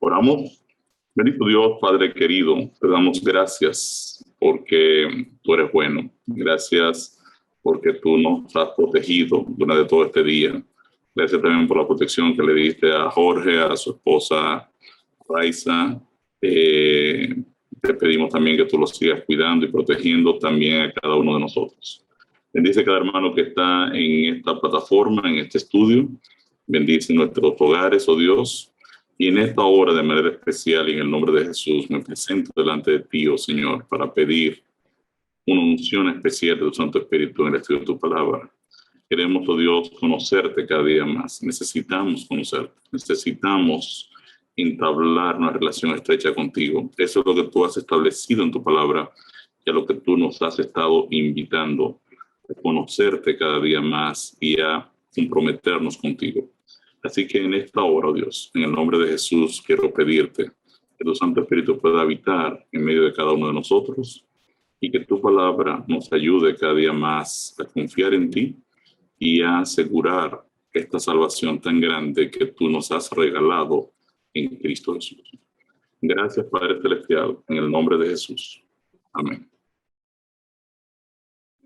Oramos. Bendito Dios, Padre querido, te damos gracias porque tú eres bueno. Gracias porque tú nos has protegido durante todo este día. Gracias también por la protección que le diste a Jorge, a su esposa Raiza. Te pedimos también que tú los sigas cuidando y protegiendo también a cada uno de nosotros. Bendice a cada hermano que está en esta plataforma, en este estudio. Bendice nuestros hogares, oh Dios. Y en esta hora, de manera especial, y en el nombre de Jesús, me presento delante de ti, oh Señor, para pedir una unción especial de tu Santo Espíritu en el estudio de tu palabra. Queremos, oh Dios, conocerte cada día más. Necesitamos conocerte. Necesitamos entablar una relación estrecha contigo. Eso es lo que tú has establecido en tu palabra y a lo que tú nos has estado invitando a conocerte cada día más y a comprometernos contigo. Así que en esta hora, oh Dios, en el nombre de Jesús, quiero pedirte que tu Santo Espíritu pueda habitar en medio de cada uno de nosotros y que tu palabra nos ayude cada día más a confiar en ti y a asegurar esta salvación tan grande que tú nos has regalado en Cristo Jesús. Gracias, Padre Celestial, en el nombre de Jesús. Amén.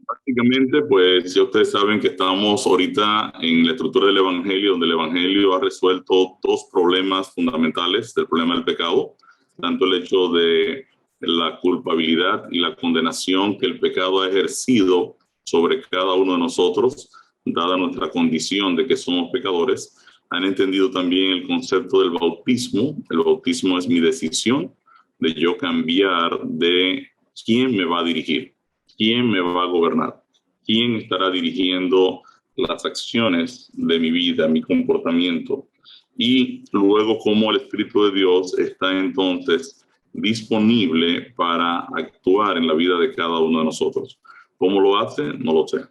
Prácticamente, pues ya ustedes saben que estamos ahorita en la estructura del Evangelio, donde el Evangelio ha resuelto dos problemas fundamentales del problema del pecado, tanto el hecho de la culpabilidad y la condenación que el pecado ha ejercido sobre cada uno de nosotros, dada nuestra condición de que somos pecadores. Han entendido también el concepto del bautismo. El bautismo es mi decisión de yo cambiar de quién me va a dirigir. ¿Quién me va a gobernar? ¿Quién estará dirigiendo las acciones de mi vida, mi comportamiento? Y luego cómo el Espíritu de Dios está entonces disponible para actuar en la vida de cada uno de nosotros. ¿Cómo lo hace? No lo sé.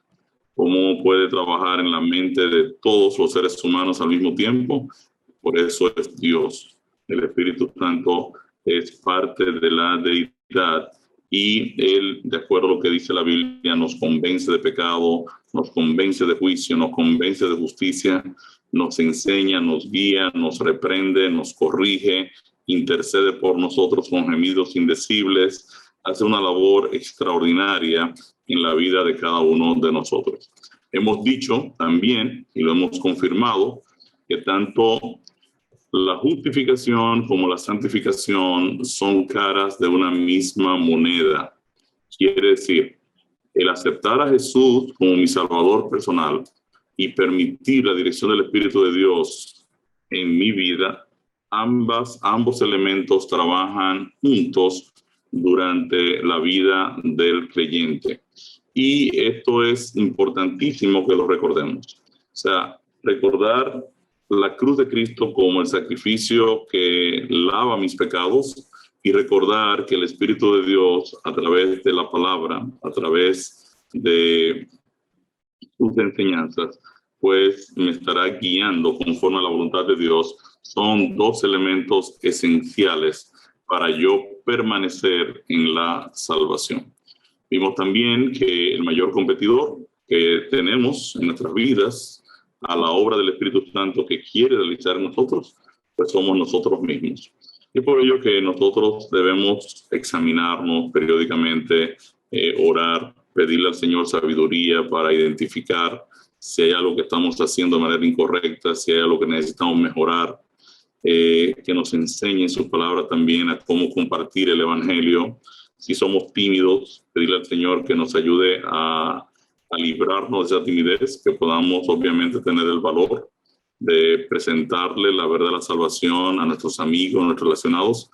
¿Cómo puede trabajar en la mente de todos los seres humanos al mismo tiempo? Por eso es Dios. El Espíritu Santo es parte de la deidad. Y Él, de acuerdo a lo que dice la Biblia, nos convence de pecado, nos convence de juicio, nos convence de justicia, nos enseña, nos guía, nos reprende, nos corrige, intercede por nosotros con gemidos indecibles, hace una labor extraordinaria en la vida de cada uno de nosotros. Hemos dicho también, y lo hemos confirmado, que tanto la justificación como la santificación son caras de una misma moneda. Quiere decir, el aceptar a Jesús como mi Salvador personal y permitir la dirección del Espíritu de Dios en mi vida, ambos elementos trabajan juntos durante la vida del creyente. Y esto es importantísimo que lo recordemos. O sea, recordar la cruz de Cristo como el sacrificio que lava mis pecados y recordar que el Espíritu de Dios, a través de la palabra, a través de sus enseñanzas, pues me estará guiando conforme a la voluntad de Dios. Son dos elementos esenciales para yo permanecer en la salvación. Vimos también que el mayor competidor que tenemos en nuestras vidas a la obra del Espíritu Santo que quiere realizar en nosotros, pues somos nosotros mismos. Y por ello que nosotros debemos examinarnos periódicamente, orar, pedirle al Señor sabiduría para identificar si hay algo que estamos haciendo de manera incorrecta, si hay algo que necesitamos mejorar, que nos enseñe su palabra también a cómo compartir el Evangelio. Si somos tímidos, pedirle al Señor que nos ayude a librarnos de esa timidez, que podamos obviamente tener el valor de presentarle la verdad de la salvación a nuestros amigos, a nuestros relacionados.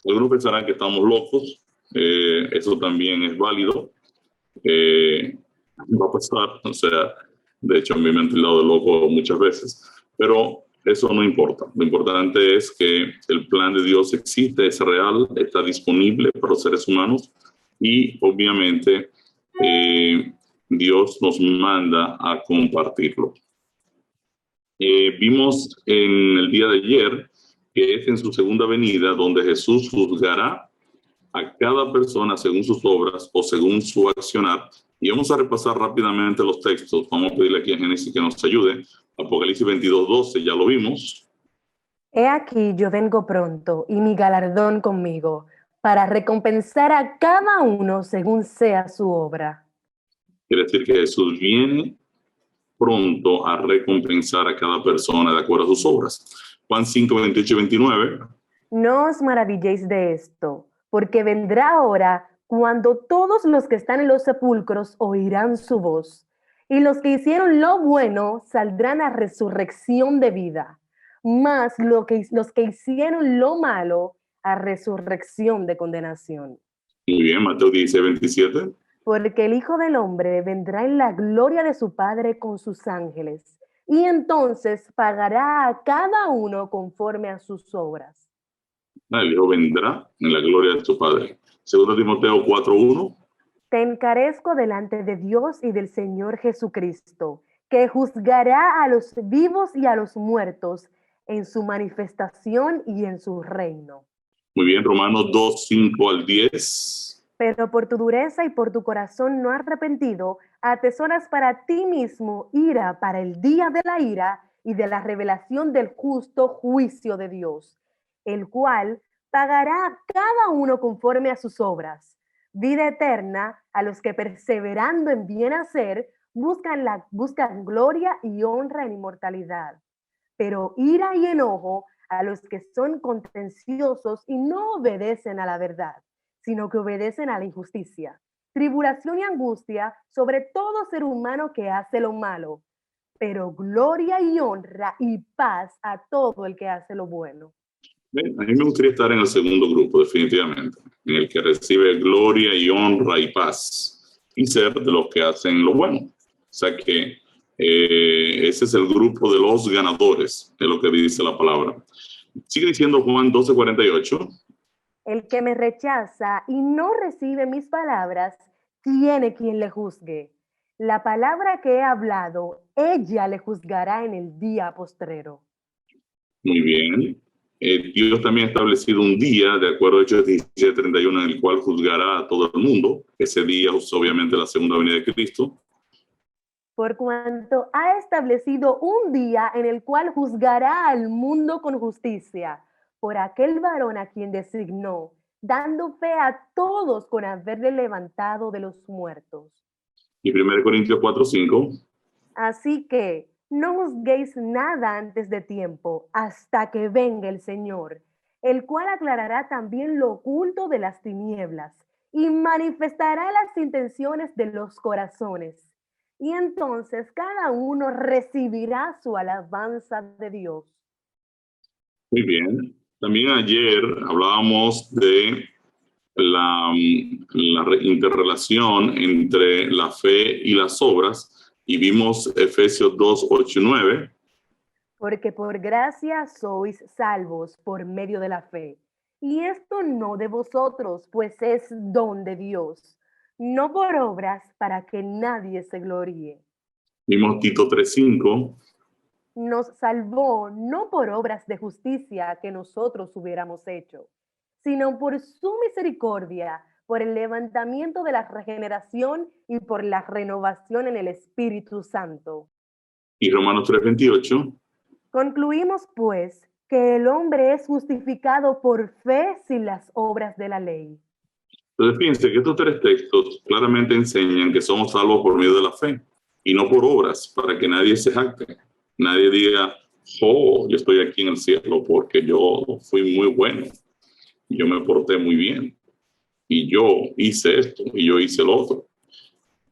Algunos pensarán que estamos locos, eso también es válido, va a pasar, o sea, de hecho a mí me han tildado de loco muchas veces, pero eso no importa. Lo importante es que el plan de Dios existe, es real, está disponible para los seres humanos y obviamente Dios nos manda a compartirlo. Vimos en el día de ayer que es en su segunda venida donde Jesús juzgará a cada persona según sus obras o según su accionar. Y vamos a repasar rápidamente los textos. Vamos a pedirle aquí a Génesis que nos ayude. Apocalipsis 22:12, ya lo vimos. He aquí yo vengo pronto y mi galardón conmigo, para recompensar a cada uno según sea su obra. Quiere decir que Jesús viene pronto a recompensar a cada persona de acuerdo a sus obras. Juan 5, 28 y 29. No os maravilléis de esto, porque vendrá hora cuando todos los que están en los sepulcros oirán su voz, y los que hicieron lo bueno saldrán a resurrección de vida, mas los que hicieron lo malo a resurrección de condenación. Muy bien, Mateo 16, 27. Porque el Hijo del Hombre vendrá en la gloria de su Padre con sus ángeles, y entonces pagará a cada uno conforme a sus obras. El Hijo vendrá en la gloria de su Padre. Segundo Timoteo 4, 1. Te encarezco delante de Dios y del Señor Jesucristo, que juzgará a los vivos y a los muertos en su manifestación y en su reino. Muy bien, Romanos 2, 5 al 10. Pero por tu dureza y por tu corazón no arrepentido, atesoras para ti mismo ira para el día de la ira y de la revelación del justo juicio de Dios, el cual pagará a cada uno conforme a sus obras. Vida eterna a los que perseverando en bien hacer buscan gloria y honra en inmortalidad. Pero ira y enojo a los que son contenciosos y no obedecen a la verdad, sino que obedecen a la injusticia. Tribulación y angustia sobre todo ser humano que hace lo malo, pero gloria y honra y paz a todo el que hace lo bueno. A mí me gustaría estar en el segundo grupo, definitivamente, en el que recibe gloria y honra y paz, y ser de los que hacen lo bueno. O sea que ese es el grupo de los ganadores, es lo que dice la palabra. Sigue diciendo Juan 12, 48. El que me rechaza y no recibe mis palabras, tiene quien le juzgue. La palabra que he hablado, ella le juzgará en el día postrero. Muy bien. Dios también ha establecido un día, de acuerdo a Hechos 17, 31, en el cual juzgará a todo el mundo. Ese día es obviamente la segunda venida de Cristo. Por cuanto ha establecido un día en el cual juzgará al mundo con justicia, por aquel varón a quien designó, dando fe a todos con haberle levantado de los muertos. Y 1 Corintios 4, 5. Así que no juzguéis nada antes de tiempo, hasta que venga el Señor, el cual aclarará también lo oculto de las tinieblas y manifestará las intenciones de los corazones. Y entonces cada uno recibirá su alabanza de Dios. Muy bien. También ayer hablábamos de la interrelación entre la fe y las obras y vimos Efesios 2, 8 y 9. Porque por gracia sois salvos por medio de la fe. Y esto no de vosotros, pues es don de Dios, no por obras para que nadie se gloríe. Vimos Tito 3, 5. Nos salvó no por obras de justicia que nosotros hubiéramos hecho, sino por su misericordia, por el levantamiento de la regeneración y por la renovación en el Espíritu Santo. Y Romanos 3, 28. Concluimos, pues, que el hombre es justificado por fe sin las obras de la ley. Entonces, fíjense que estos tres textos claramente enseñan que somos salvos por medio de la fe y no por obras, para que nadie se jacte. Nadie diga, oh, yo estoy aquí en el cielo porque yo fui muy bueno, yo me porté muy bien, y yo hice esto, y yo hice lo otro.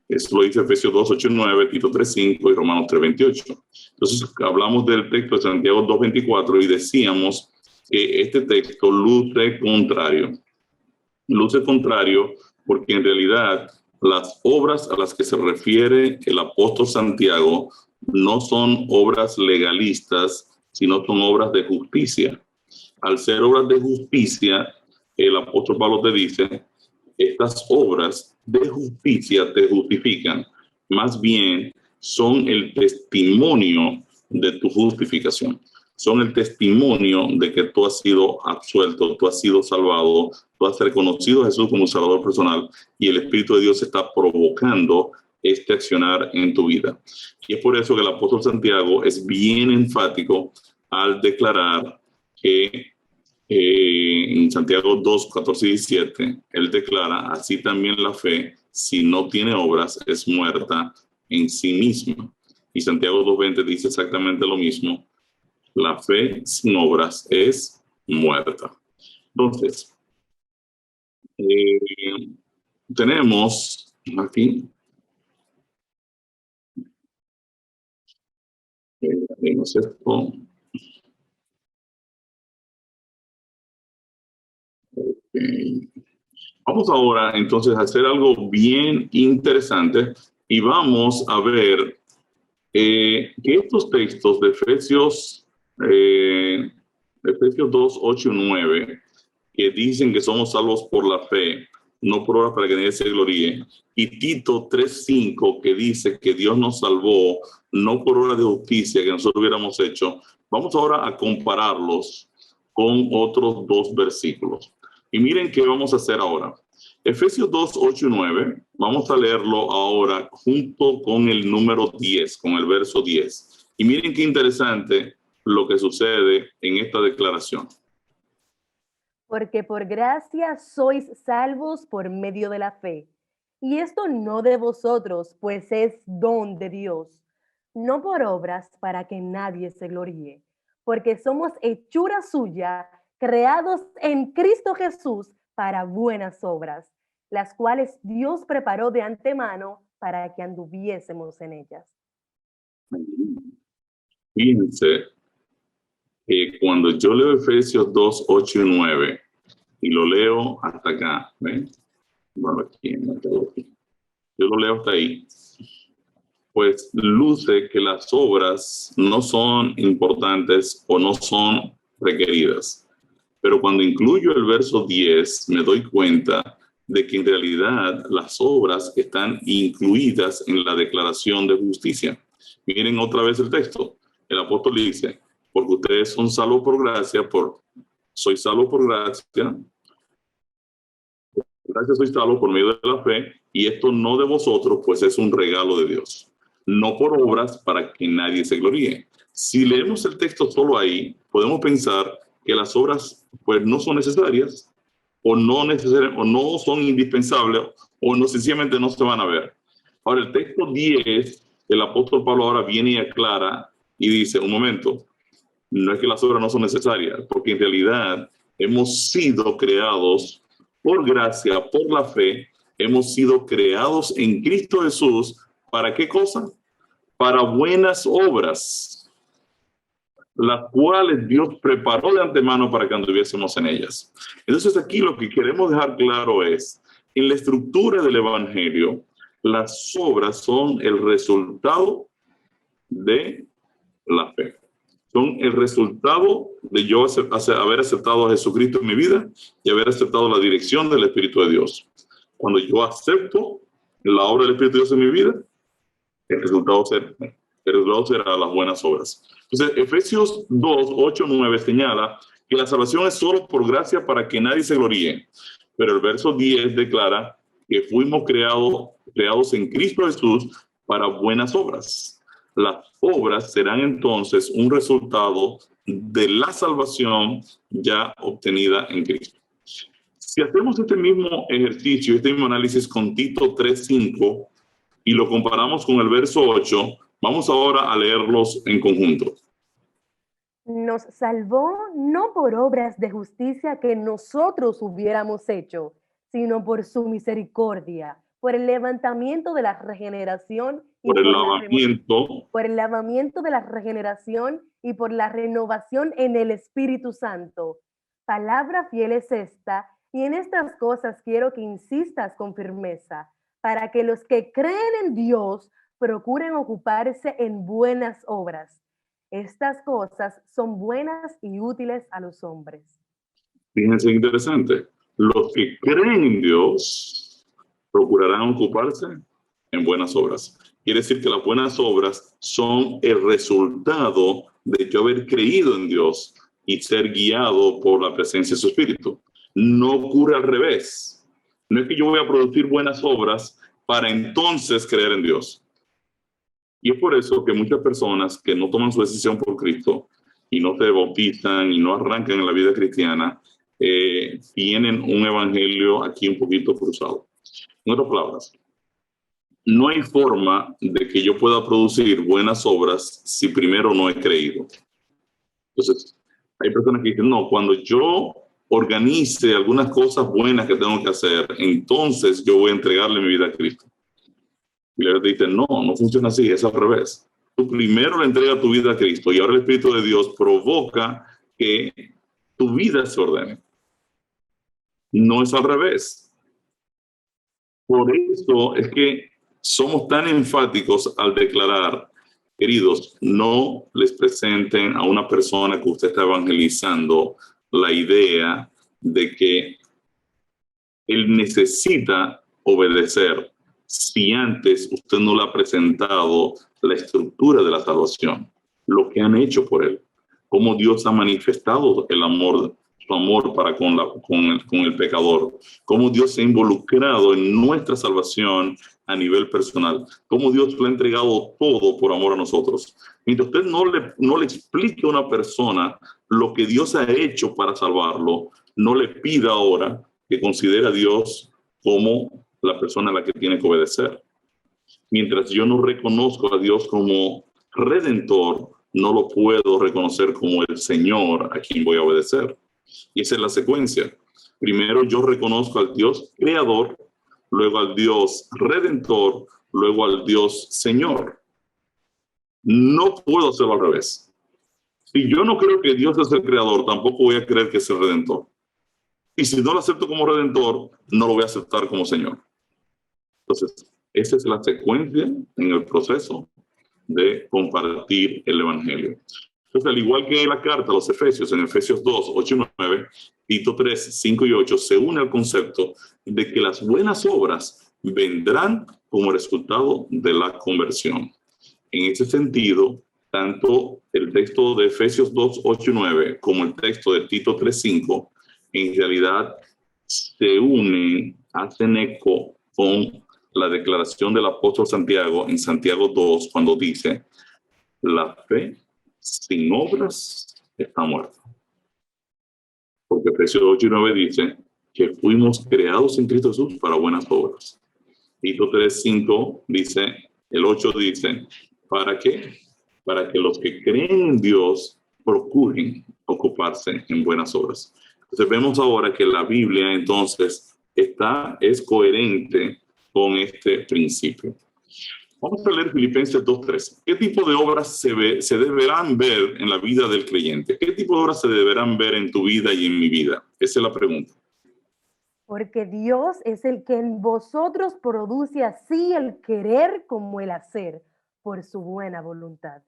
Eso lo dice Efesios 2, 8, 9, Tito 3, 5 y Romanos 3, 28. Entonces, hablamos del texto de Santiago 2, 24 y decíamos que este texto luce contrario. Luce contrario porque en realidad las obras a las que se refiere el apóstol Santiago no son obras legalistas, sino son obras de justicia. Al ser obras de justicia, el apóstol Pablo te dice, estas obras de justicia te justifican, más bien son el testimonio de tu justificación. Son el testimonio de que tú has sido absuelto, tú has sido salvado, tú has reconocido a Jesús como Salvador personal y el Espíritu de Dios está provocando este accionar en tu vida. Y es por eso que el apóstol Santiago es bien enfático al declarar que en Santiago 2, 14 y 17, él declara, así también la fe, si no tiene obras, es muerta en sí misma. Y Santiago 2:20 dice exactamente lo mismo. La fe sin obras es muerta. Entonces, tenemos aquí, haremos esto. Okay. Vamos ahora entonces a hacer algo bien interesante y vamos a ver que estos textos de Efesios 2, 8 y 9, que dicen que somos salvos por la fe, no por obras para que nadie se gloríe, y Tito 3:5, que dice que Dios nos salvó no por obras de justicia que nosotros hubiéramos hecho, vamos ahora a compararlos con otros dos versículos. Y miren qué vamos a hacer ahora. Efesios 2, 8 y 9, vamos a leerlo ahora junto con el número 10, con el verso 10. Y miren qué interesante lo que sucede en esta declaración. Porque por gracia sois salvos por medio de la fe. Y esto no de vosotros, pues es don de Dios, no por obras para que nadie se gloríe, porque somos hechura suya, creados en Cristo Jesús para buenas obras, las cuales Dios preparó de antemano para que anduviésemos en ellas. Fíjense que cuando yo leo Efesios 2, 8 y 9, y lo leo hasta acá, ¿ven? Bueno, aquí. Yo lo leo hasta ahí, pues luce que las obras no son importantes o no son requeridas. Pero cuando incluyo el verso 10, me doy cuenta de que en realidad las obras están incluidas en la declaración de justicia. Miren otra vez el texto. El apóstol dice, porque ustedes son salvos por gracia, soy salvo por gracia, gracias soy salvo por medio de la fe, y esto no de vosotros, pues es un regalo de Dios, no por obras para que nadie se gloríe. Si leemos el texto solo ahí, podemos pensar que las obras pues no son necesarias o no son indispensables o no sencillamente no se van a ver. Ahora el texto 10, el apóstol Pablo ahora viene y aclara y dice, un momento, no es que las obras no son necesarias, porque en realidad hemos sido creados por gracia, por la fe, hemos sido creados en Cristo Jesús. ¿Para qué cosa? Para buenas obras, las cuales Dios preparó de antemano para que anduviésemos en ellas. Entonces aquí lo que queremos dejar claro es, en la estructura del Evangelio, las obras son el resultado de la fe. Son el resultado de yo haber aceptado a Jesucristo en mi vida y haber aceptado la dirección del Espíritu de Dios. Cuando yo acepto la obra del Espíritu de Dios en mi vida, el resultado será las buenas obras. Entonces, Efesios 2, 8, 9 señala que la salvación es solo por gracia para que nadie se gloríe. Pero el verso 10 declara que fuimos creados en Cristo Jesús para buenas obras. Las obras serán entonces un resultado de la salvación ya obtenida en Cristo. Si hacemos este mismo ejercicio, este mismo análisis con Tito 3:5 y lo comparamos con el verso 8, vamos ahora a leerlos en conjunto. Nos salvó no por obras de justicia que nosotros hubiéramos hecho, sino por su misericordia, por el levantamiento de la regeneración y por el lavamiento de la regeneración y por la renovación en el Espíritu Santo. Palabra fiel es esta, y en estas cosas quiero que insistas con firmeza, para que los que creen en Dios procuren ocuparse en buenas obras. Estas cosas son buenas y útiles a los hombres. Fíjense, interesante. Los que creen en Dios procurarán ocuparse en buenas obras. Quiere decir que las buenas obras son el resultado de yo haber creído en Dios y ser guiado por la presencia de su Espíritu. No ocurre al revés. No es que yo voy a producir buenas obras para entonces creer en Dios. Y es por eso que muchas personas que no toman su decisión por Cristo y no se bautizan y no arrancan en la vida cristiana, tienen un evangelio aquí un poquito cruzado. En otras palabras, no hay forma de que yo pueda producir buenas obras si primero no he creído. Entonces, hay personas que dicen, no, cuando yo organice algunas cosas buenas que tengo que hacer, entonces yo voy a entregarle mi vida a Cristo. Y la gente dice, no, no funciona así, es al revés. Tú primero le entregas tu vida a Cristo y ahora el Espíritu de Dios provoca que tu vida se ordene. No es al revés. Por eso es que somos tan enfáticos al declarar, queridos, no les presenten a una persona que usted está evangelizando la idea de que él necesita obedecer si antes usted no le ha presentado la estructura de la salvación, lo que han hecho por él, cómo Dios ha manifestado el amor, su amor para con el pecador, cómo Dios se ha involucrado en nuestra salvación a nivel personal, cómo Dios le ha entregado todo por amor a nosotros. Mientras usted no le explique a una persona lo que Dios ha hecho para salvarlo, no le pida ahora que considere a Dios como la persona a la que tiene que obedecer. Mientras yo no reconozco a Dios como redentor, no lo puedo reconocer como el Señor a quien voy a obedecer. Y esa es la secuencia. Primero yo reconozco al Dios creador, luego al Dios redentor, luego al Dios Señor. No puedo hacerlo al revés. Si yo no creo que Dios es el creador, tampoco voy a creer que es el redentor. Y si no lo acepto como redentor, no lo voy a aceptar como Señor. Entonces, esa es la secuencia en el proceso de compartir el Evangelio. Entonces, al igual que en la carta a los Efesios, en Efesios 2, 8 y 9, Tito 3, 5 y 8, se une al concepto de que las buenas obras vendrán como resultado de la conversión. En ese sentido, tanto el texto de Efesios 2, 8 y 9 como el texto de Tito 3, 5, en realidad se unen, hacen eco con la declaración del apóstol Santiago en Santiago 2, cuando dice, la fe sin obras está muerta. Porque Efesios 8 y 9 dice que fuimos creados en Cristo Jesús para buenas obras. Tito 3, 5 dice, el 8 dice, ¿para qué? Para que los que creen en Dios procuren ocuparse en buenas obras. Entonces vemos ahora que la Biblia entonces es coherente con este principio. Vamos a leer Filipenses 2:13. ¿Qué tipo de obras se deberán ver en la vida del creyente? ¿Qué tipo de obras se deberán ver en tu vida y en mi vida? Esa es la pregunta. Porque Dios es el que en vosotros produce así el querer como el hacer, por su buena voluntad.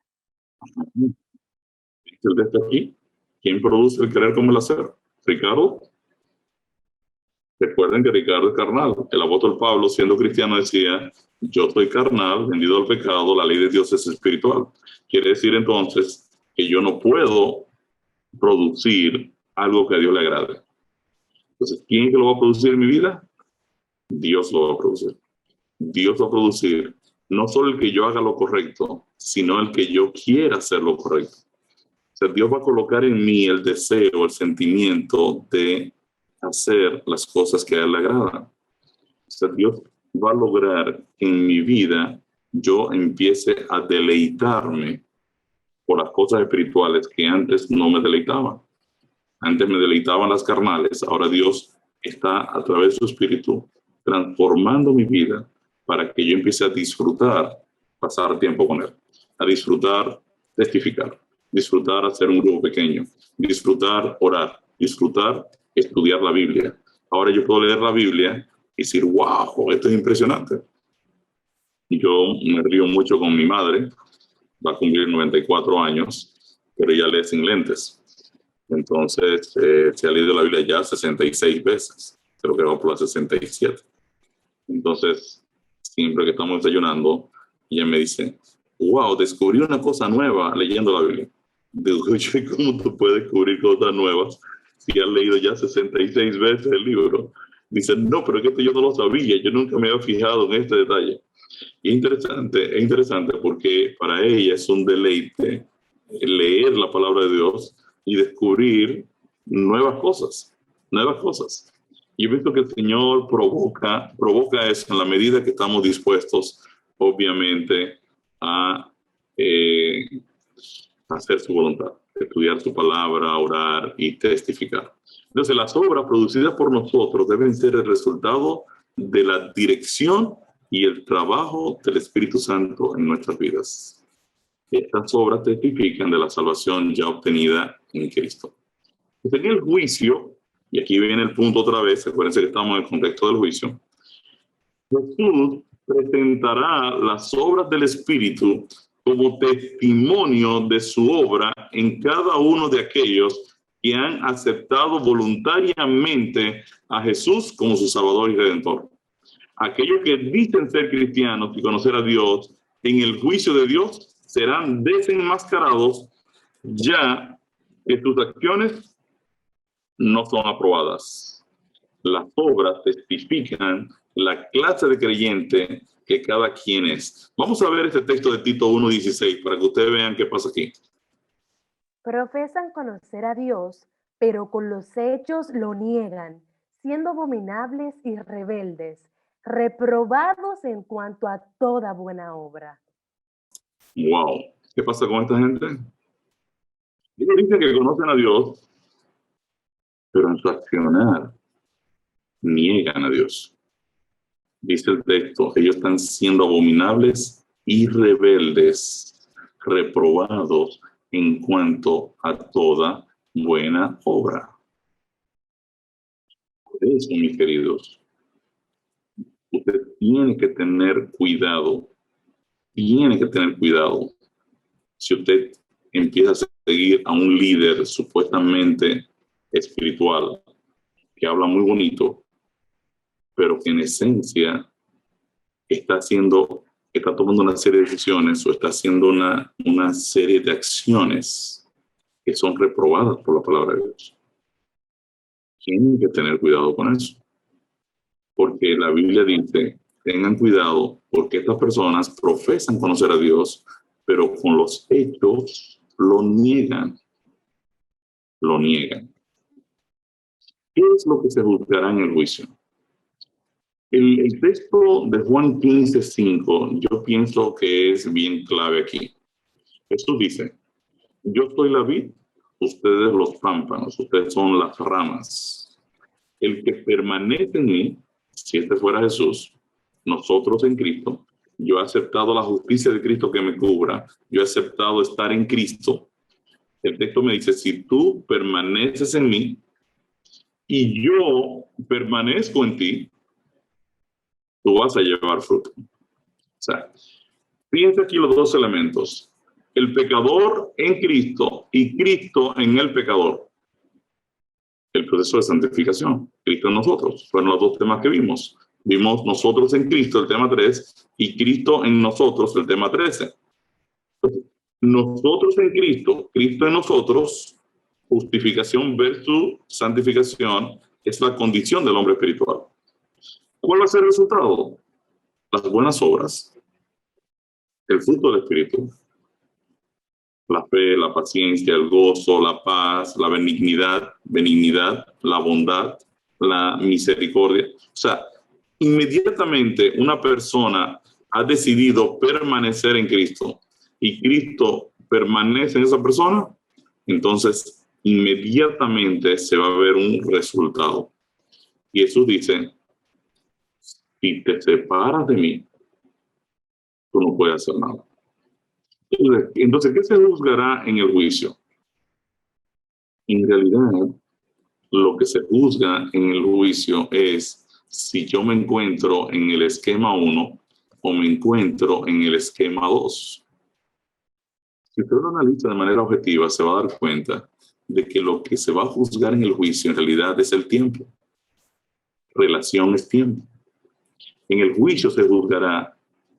El texto aquí, ¿quién produce el querer como el hacer? Ricardo. Recuerden que Ricardo es carnal. El apóstol Pablo, siendo cristiano, decía, yo soy carnal, vendido al pecado, la ley de Dios es espiritual. Quiere decir entonces que yo no puedo producir algo que a Dios le agrade. Entonces, ¿quién es que lo va a producir en mi vida? Dios lo va a producir. Dios va a producir no solo el que yo haga lo correcto, sino el que yo quiera hacer lo correcto. O sea, Dios va a colocar en mí el deseo, el sentimiento de hacer las cosas que a Él le agradan. O sea, Dios va a lograr que en mi vida yo empiece a deleitarme por las cosas espirituales que antes no me deleitaban. Antes me deleitaban las carnales, ahora Dios está a través de su Espíritu transformando mi vida para que yo empiece a disfrutar, pasar tiempo con Él, a disfrutar, testificar, disfrutar hacer un grupo pequeño, disfrutar orar, disfrutar estudiar la Biblia. Ahora yo puedo leer la Biblia y decir, wow, esto es impresionante. Yo me río mucho con mi madre, va a cumplir 94 años, pero ella lee sin lentes. Entonces, se ha leído la Biblia ya 66 veces, creo que va por la 67. Entonces, siempre que estamos desayunando, ella me dice, wow, descubrí una cosa nueva leyendo la Biblia. Digo, ¿cómo tú puedes descubrir cosas nuevas si has leído ya 66 veces el libro? Dice, no, pero es que esto yo no lo sabía, yo nunca me había fijado en este detalle. Y es interesante porque para ella es un deleite leer la palabra de Dios y descubrir nuevas cosas, nuevas cosas. Y he visto que el Señor provoca eso en la medida que estamos dispuestos, obviamente, a hacer su voluntad, estudiar su palabra, orar y testificar. Entonces, las obras producidas por nosotros deben ser el resultado de la dirección y el trabajo del Espíritu Santo en nuestras vidas. Estas obras testifican de la salvación ya obtenida en Cristo. En el juicio, y aquí viene el punto otra vez, acuérdense que estamos en el contexto del juicio, Jesús presentará las obras del Espíritu como testimonio de su obra en cada uno de aquellos que han aceptado voluntariamente a Jesús como su Salvador y Redentor. Aquellos que dicen ser cristianos y conocer a Dios, en el juicio de Dios serán desenmascarados, ya que sus acciones no son aprobadas. Las obras testifican la clase de creyente que cada quien es. Vamos a ver este texto de Tito 1:16 para que ustedes vean qué pasa aquí. Profesan conocer a Dios, pero con los hechos lo niegan, siendo abominables y rebeldes, reprobados en cuanto a toda buena obra. Wow, ¿qué pasa con esta gente? Ellos dicen que conocen a Dios, pero en su accionar niegan a Dios. Dice el texto, ellos están siendo abominables y rebeldes, reprobados en cuanto a toda buena obra. Por eso, mis queridos, usted tiene que tener cuidado, si usted empieza a seguir a un líder supuestamente espiritual, que habla muy bonito, pero que en esencia está tomando una serie de decisiones o está haciendo una serie de acciones que son reprobadas por la palabra de Dios. Tienen que tener cuidado con eso. Porque la Biblia dice, tengan cuidado porque estas personas profesan conocer a Dios, pero con los hechos lo niegan. Lo niegan. ¿Qué es lo que se juzgará en el juicio? El texto de Juan 15:5, yo pienso que es bien clave aquí. Jesús dice, yo soy la vid, ustedes los pámpanos, ustedes son las ramas. El que permanece en mí, si este fuera Jesús, nosotros en Cristo, yo he aceptado la justicia de Cristo que me cubra, yo he aceptado estar en Cristo. El texto me dice, si tú permaneces en mí y yo permanezco en ti, tú vas a llevar fruto. O sea, fíjense aquí los dos elementos. El pecador en Cristo y Cristo en el pecador. El proceso de santificación. Cristo en nosotros. Fueron los dos temas que vimos. Vimos nosotros en Cristo, el tema 3, y Cristo en nosotros, el tema 13. Nosotros en Cristo, Cristo en nosotros, justificación versus santificación, es la condición del hombre espiritual. ¿Cuál va a ser el resultado? Las buenas obras, el fruto del Espíritu, la fe, la paciencia, el gozo, la paz, la benignidad, la bondad, la misericordia. O sea, inmediatamente una persona ha decidido permanecer en Cristo y Cristo permanece en esa persona, entonces inmediatamente se va a ver un resultado. Y Jesús dice, si te separas de mí, tú no puedes hacer nada. Entonces, ¿qué se juzgará en el juicio? En realidad, lo que se juzga en el juicio es si yo me encuentro en el esquema 1 o me encuentro en el esquema 2. Si usted lo analiza de manera objetiva, se va a dar cuenta de que lo que se va a juzgar en el juicio en realidad es el tiempo. Relación es tiempo. En el juicio se juzgará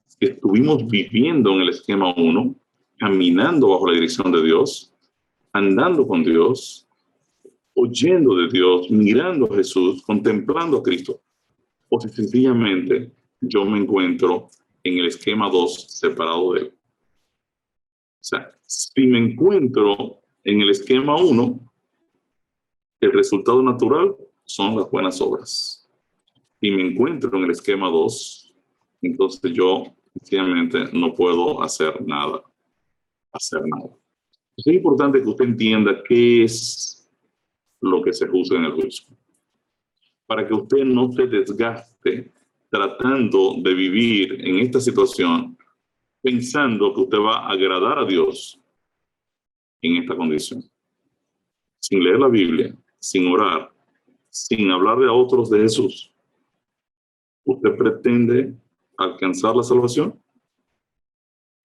si estuvimos viviendo en el esquema 1, caminando bajo la dirección de Dios, andando con Dios, oyendo de Dios, mirando a Jesús, contemplando a Cristo, o si sencillamente yo me encuentro en el esquema 2 separado de Él. sea, si me encuentro en el esquema 1, el resultado natural son las buenas obras. Y me encuentro en el esquema 2, entonces yo sencillamente no puedo hacer nada. Es importante que usted entienda qué es lo que se juzga en el juicio, para que usted no se desgaste tratando de vivir en esta situación pensando que usted va a agradar a Dios en esta condición. Sin leer la Biblia, sin orar, sin hablar a otros de Jesús, ¿usted pretende alcanzar la salvación?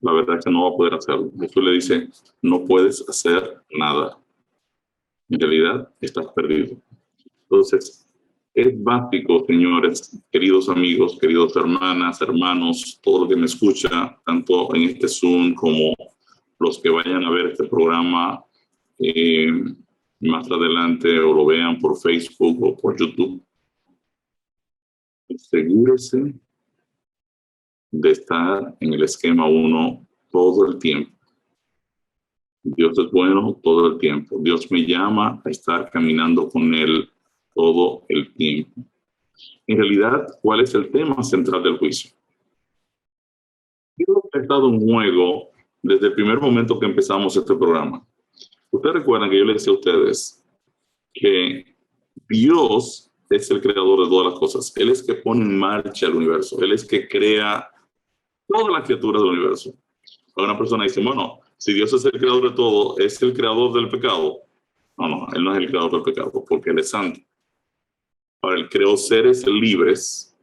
La verdad es que no va a poder hacerlo. Jesús le dice, no puedes hacer nada. En realidad, estás perdido. Entonces, es básico, señores, queridos amigos, queridos hermanas, hermanos, todo lo que me escucha, tanto en este Zoom como los que vayan a ver este programa más adelante o lo vean por Facebook o por YouTube. Asegúrese de estar en el esquema 1 todo el tiempo. Dios es bueno todo el tiempo. Dios me llama a estar caminando con Él todo el tiempo. En realidad, ¿cuál es el tema central del juicio? Dios ha estado en juego desde el primer momento que empezamos este programa. Ustedes recuerdan que yo les decía a ustedes que Dios es el creador de todas las cosas. Él es que pone en marcha el universo. Él es que crea todas las criaturas del universo. Una persona dice, bueno, si Dios es el creador de todo, ¿es el creador del pecado? No, Él no es el creador del pecado, porque Él es santo. Ahora, Él creó seres libres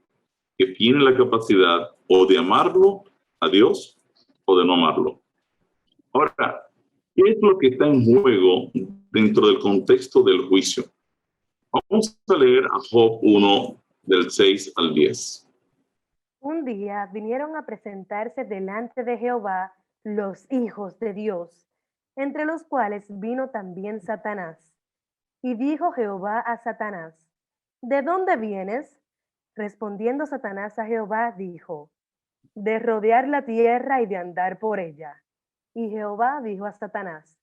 que tienen la capacidad o de amarlo a Dios o de no amarlo. Ahora, ¿qué es lo que está en juego dentro del contexto del juicio? Vamos a leer a Job 1, del 6 al 10. Un día vinieron a presentarse delante de Jehová los hijos de Dios, entre los cuales vino también Satanás. Y dijo Jehová a Satanás, ¿de dónde vienes? Respondiendo Satanás a Jehová, dijo, de rodear la tierra y de andar por ella. Y Jehová dijo a Satanás,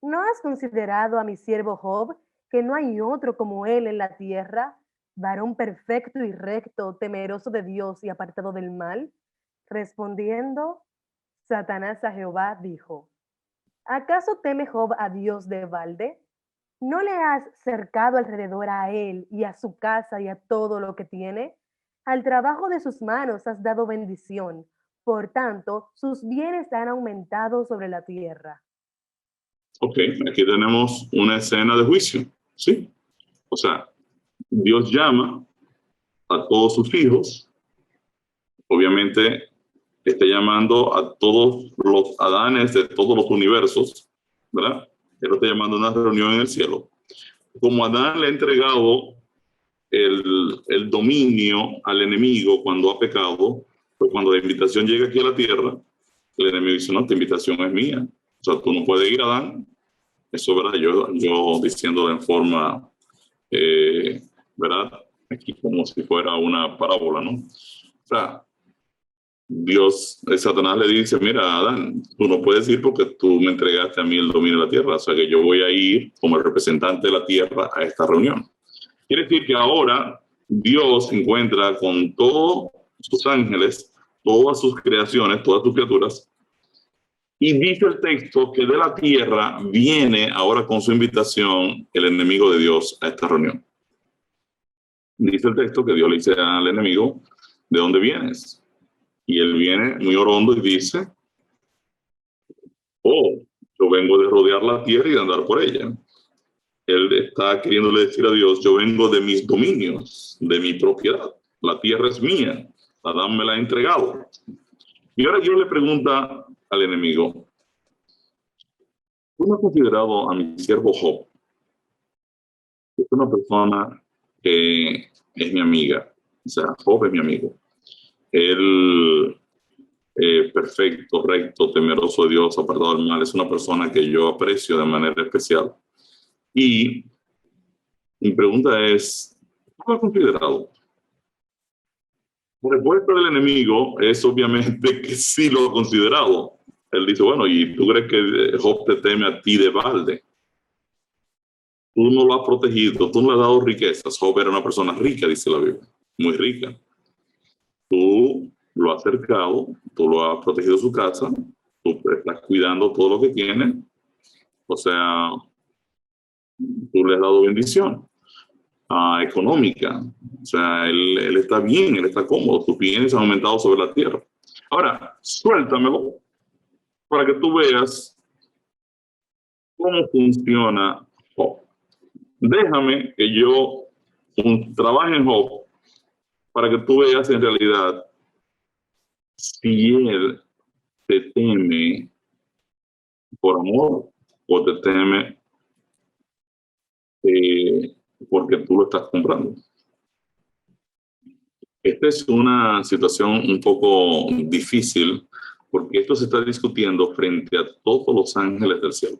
¿no has considerado a mi siervo Job, que no hay otro como él en la tierra, varón perfecto y recto, temeroso de Dios y apartado del mal? Respondiendo Satanás a Jehová, dijo, ¿acaso teme Job a Dios de balde? ¿No le has cercado alrededor a él y a su casa y a todo lo que tiene? Al trabajo de sus manos has dado bendición. Por tanto, sus bienes han aumentado sobre la tierra. Ok, aquí tenemos una escena de juicio, ¿sí? O sea, Dios llama a todos sus hijos, obviamente está llamando a todos los Adanes de todos los universos, ¿verdad? Él está llamando a una reunión en el cielo. Como Adán le ha entregado el dominio al enemigo cuando ha pecado, pues cuando la invitación llega aquí a la tierra, el enemigo dice, no, esta invitación es mía. O sea, tú no puedes ir, Adán. Eso, ¿verdad? Yo diciendo en forma, ¿verdad? Aquí como si fuera una parábola, ¿no? O sea, Satanás le dice, mira, Adán, tú no puedes ir porque tú me entregaste a mí el dominio de la tierra. O sea, que yo voy a ir como el representante de la tierra a esta reunión. Quiere decir que ahora Dios se encuentra con todos sus ángeles, todas sus creaciones, todas sus criaturas, y dice el texto que de la tierra viene ahora con su invitación el enemigo de Dios a esta reunión. Dice el texto que Dios le dice al enemigo, ¿de dónde vienes? Y él viene muy orondo y dice, oh, yo vengo de rodear la tierra y de andar por ella. Él está queriéndole decir a Dios, yo vengo de mis dominios, de mi propiedad. La tierra es mía, Adán me la ha entregado. Y ahora Dios le pregunta al enemigo, ¿tú no has considerado a mi siervo Job? Es una persona que es mi amiga. O sea, Job es mi amigo. Él, perfecto, recto, temeroso de Dios, apartado del mal, es una persona que yo aprecio de manera especial. Y mi pregunta es, ¿tú lo has considerado? La respuesta del enemigo es obviamente que sí lo ha considerado. Él dice, bueno, ¿y tú crees que Job te teme a ti de balde? Tú no lo has protegido, tú no le has dado riquezas. Job era una persona rica, dice la Biblia, muy rica. Tú lo has cercado, tú lo has protegido su casa, tú estás cuidando todo lo que tiene, o sea, tú le has dado bendición económica, o sea, él está bien, él está cómodo, tus bienes han aumentado sobre la tierra. Ahora, suéltamelo para que tú veas cómo funciona Job. Déjame que yo trabaje en Job para que tú veas en realidad si él te teme por amor o te teme porque tú lo estás comprando. Esta es una situación un poco difícil porque esto se está discutiendo frente a todos los ángeles del cielo.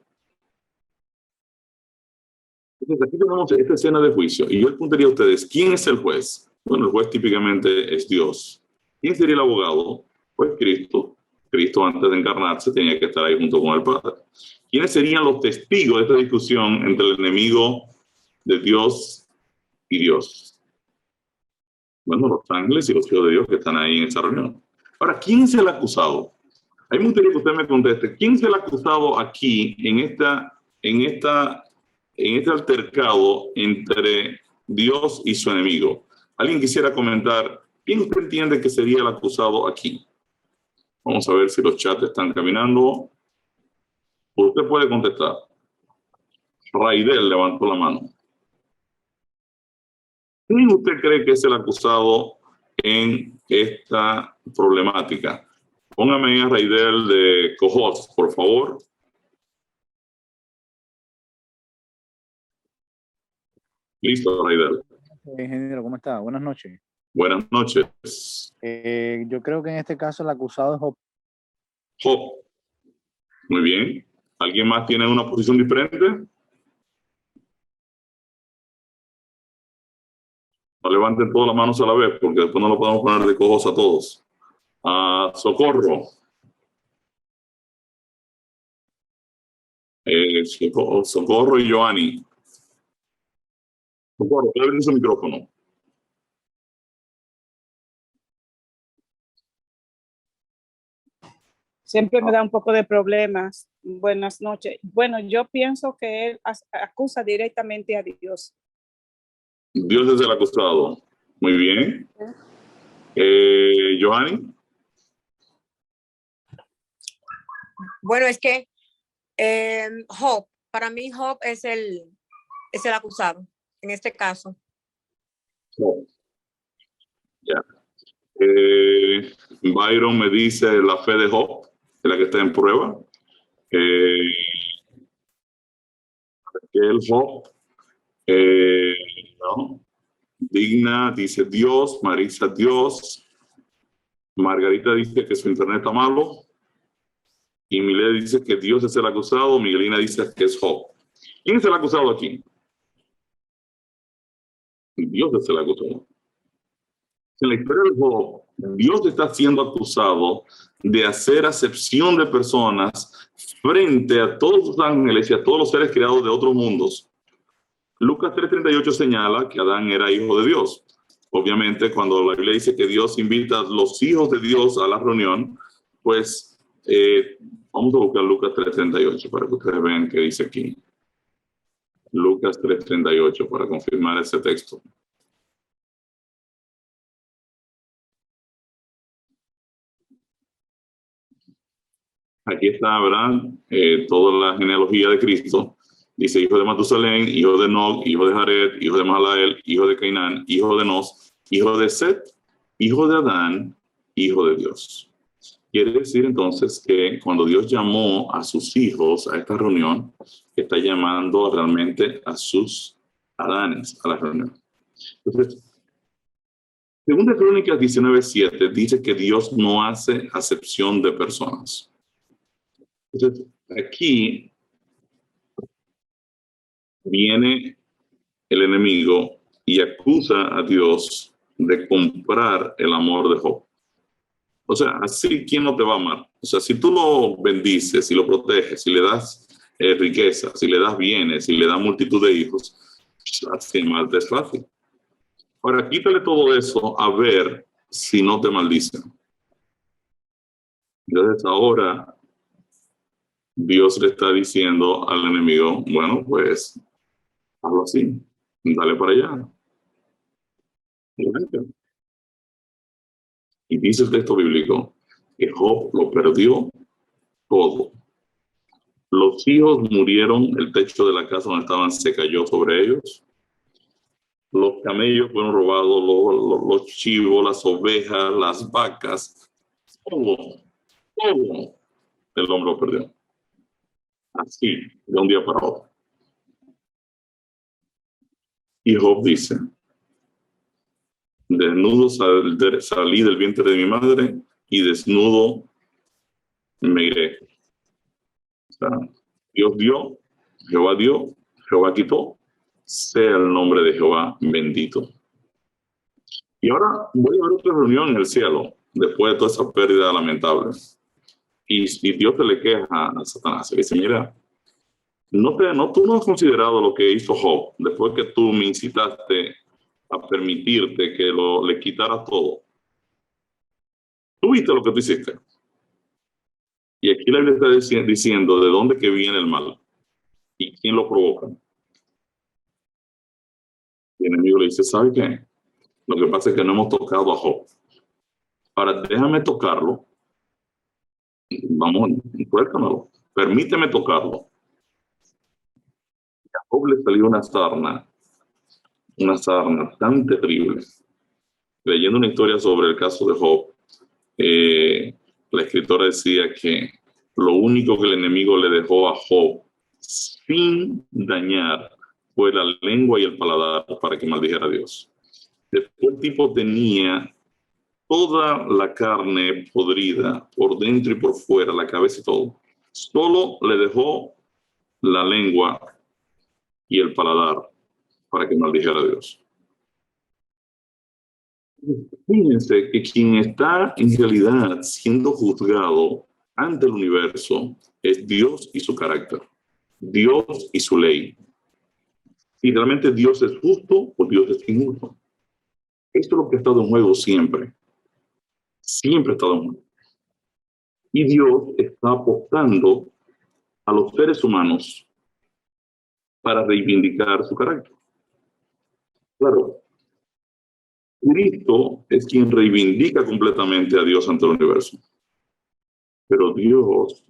Entonces, aquí tenemos esta escena de juicio y yo les preguntaría a ustedes, ¿quién es el juez? Bueno, el juez típicamente es Dios. ¿Quién sería el abogado? Pues Cristo. Cristo antes de encarnarse tenía que estar ahí junto con el Padre. ¿Quiénes serían los testigos de esta discusión entre el enemigo de Dios y Dios? Bueno, los ángeles y los hijos de Dios que están ahí en esa reunión. Ahora, ¿quién es el acusado? A mí me gustaría que usted me conteste, ¿quién es el acusado aquí en este altercado entre Dios y su enemigo? ¿Alguien quisiera comentar quién usted entiende que sería el acusado aquí? Vamos a ver si los chats están caminando. Usted puede contestar. Raidel levantó la mano. ¿Quién usted cree que es el acusado en esta problemática? Póngame a Raidel de Cojos, por favor. Listo, Raidel. Ingeniero, ¿cómo está? Buenas noches. Buenas noches. Yo creo que en este caso el acusado es Job. Job. Muy bien. ¿Alguien más tiene una posición diferente? No levanten todas las manos a la vez, porque después no lo podemos poner de cojos a todos. Socorro. Socorro y Joanny. Socorro, puede abrir su micrófono. Siempre me da un poco de problemas. Buenas noches. Bueno, yo pienso que él acusa directamente a Dios. Dios es el acusado. Muy bien. Joanny. Bueno, es que Job, para mí Job es el acusado en este caso. Job. Ya. Byron me dice la fe de Job, es la que está en prueba. Que el Job, ¿no? Digna dice Dios, Marisa Dios, Margarita dice que su internet está malo y Milena dice que Dios es el acusado, Miguelina dice que es Job. ¿Quién es el acusado aquí? Dios es el acusado. En la historia de Job, Dios está siendo acusado de hacer acepción de personas frente a todos los ángeles y a todos los seres creados de otros mundos. Lucas 3:38 señala que Adán era hijo de Dios. Obviamente, cuando la Biblia dice que Dios invita a los hijos de Dios a la reunión, pues vamos a buscar Lucas 3:38 para que ustedes vean qué dice aquí. Lucas 3:38 para confirmar ese texto. Aquí está, ¿verdad? Toda la genealogía de Cristo. Dice hijo de Matusalén, hijo de Enoc, hijo de Jared, hijo de Mahalael, hijo de Cainán, hijo de Nos, hijo de Set, hijo de Adán, hijo de Dios. Quiere decir entonces que cuando Dios llamó a sus hijos a esta reunión, está llamando realmente a sus Adanes a la reunión. Entonces, según Crónicas 19:7, dice que Dios no hace acepción de personas. Entonces, aquí viene el enemigo y acusa a Dios de comprar el amor de Job. O sea, así, ¿quién no te va a amar? O sea, si tú lo bendices, si lo proteges, si le das riqueza, si le das bienes, si le das multitud de hijos, así más es fácil. Ahora, quítale todo eso a ver si no te maldicen. Entonces ahora Dios le está diciendo al enemigo, bueno, pues hazlo así, dale para allá. Y dice el texto bíblico que Job lo perdió todo. Los hijos murieron, el techo de la casa donde estaban se cayó sobre ellos. Los camellos fueron robados, los chivos, las ovejas, las vacas, todo el hombre lo perdió. Así, de un día para otro. Y Job dice, desnudo salí del vientre de mi madre y desnudo me iré. O sea, Dios dio, Jehová quitó, sea el nombre de Jehová bendito. Y ahora voy a ver otra reunión en el cielo, después de toda esa pérdida lamentable. Y Dios te le queja a Satanás. Le dice, mira, tú no has considerado lo que hizo Job después que tú me incitaste a permitirte que le quitara todo. Tú viste lo que tú hiciste. Y aquí la Biblia está diciendo de dónde que viene el mal y quién lo provoca. Y el enemigo le dice, ¿sabe qué? Lo que pasa es que no hemos tocado a Job. Ahora déjame tocarlo. Vamos, suéltamelo. Permíteme tocarlo. A Job le salió una sarna tan terrible. Leyendo una historia sobre el caso de Job, la escritora decía que lo único que el enemigo le dejó a Job sin dañar fue la lengua y el paladar para que maldijera a Dios. Después el tipo tenía toda la carne podrida por dentro y por fuera, la cabeza y todo. Solo le dejó la lengua y el paladar para que maldijera a Dios. Fíjense que quien está en realidad siendo juzgado ante el universo es Dios y su carácter, Dios y su ley. Si realmente Dios es justo o Dios es injusto. Esto es lo que ha estado en juego siempre. Siempre ha estado en juego. Y Dios está apostando a los seres humanos para reivindicar su carácter. Claro, Cristo es quien reivindica completamente a Dios ante el universo. Pero Dios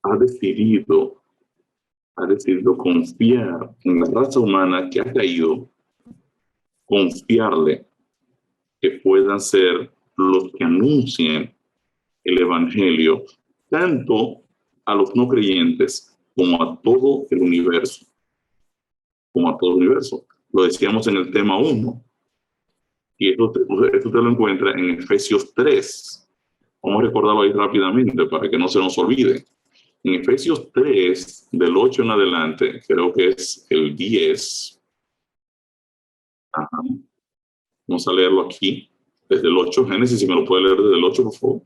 ha decidido confiar en la raza humana que ha caído, confiarle que puedan ser los que anuncien el evangelio tanto a los no creyentes como a todo el universo. Lo decíamos en el tema 1. Y eso te lo encuentra en Efesios 3. Vamos a recordarlo ahí rápidamente para que no se nos olvide. En Efesios 3, del 8 en adelante, creo que es el 10. Ajá. Vamos a leerlo aquí, desde el 8. Génesis, si me lo puede leer desde el 8, por favor.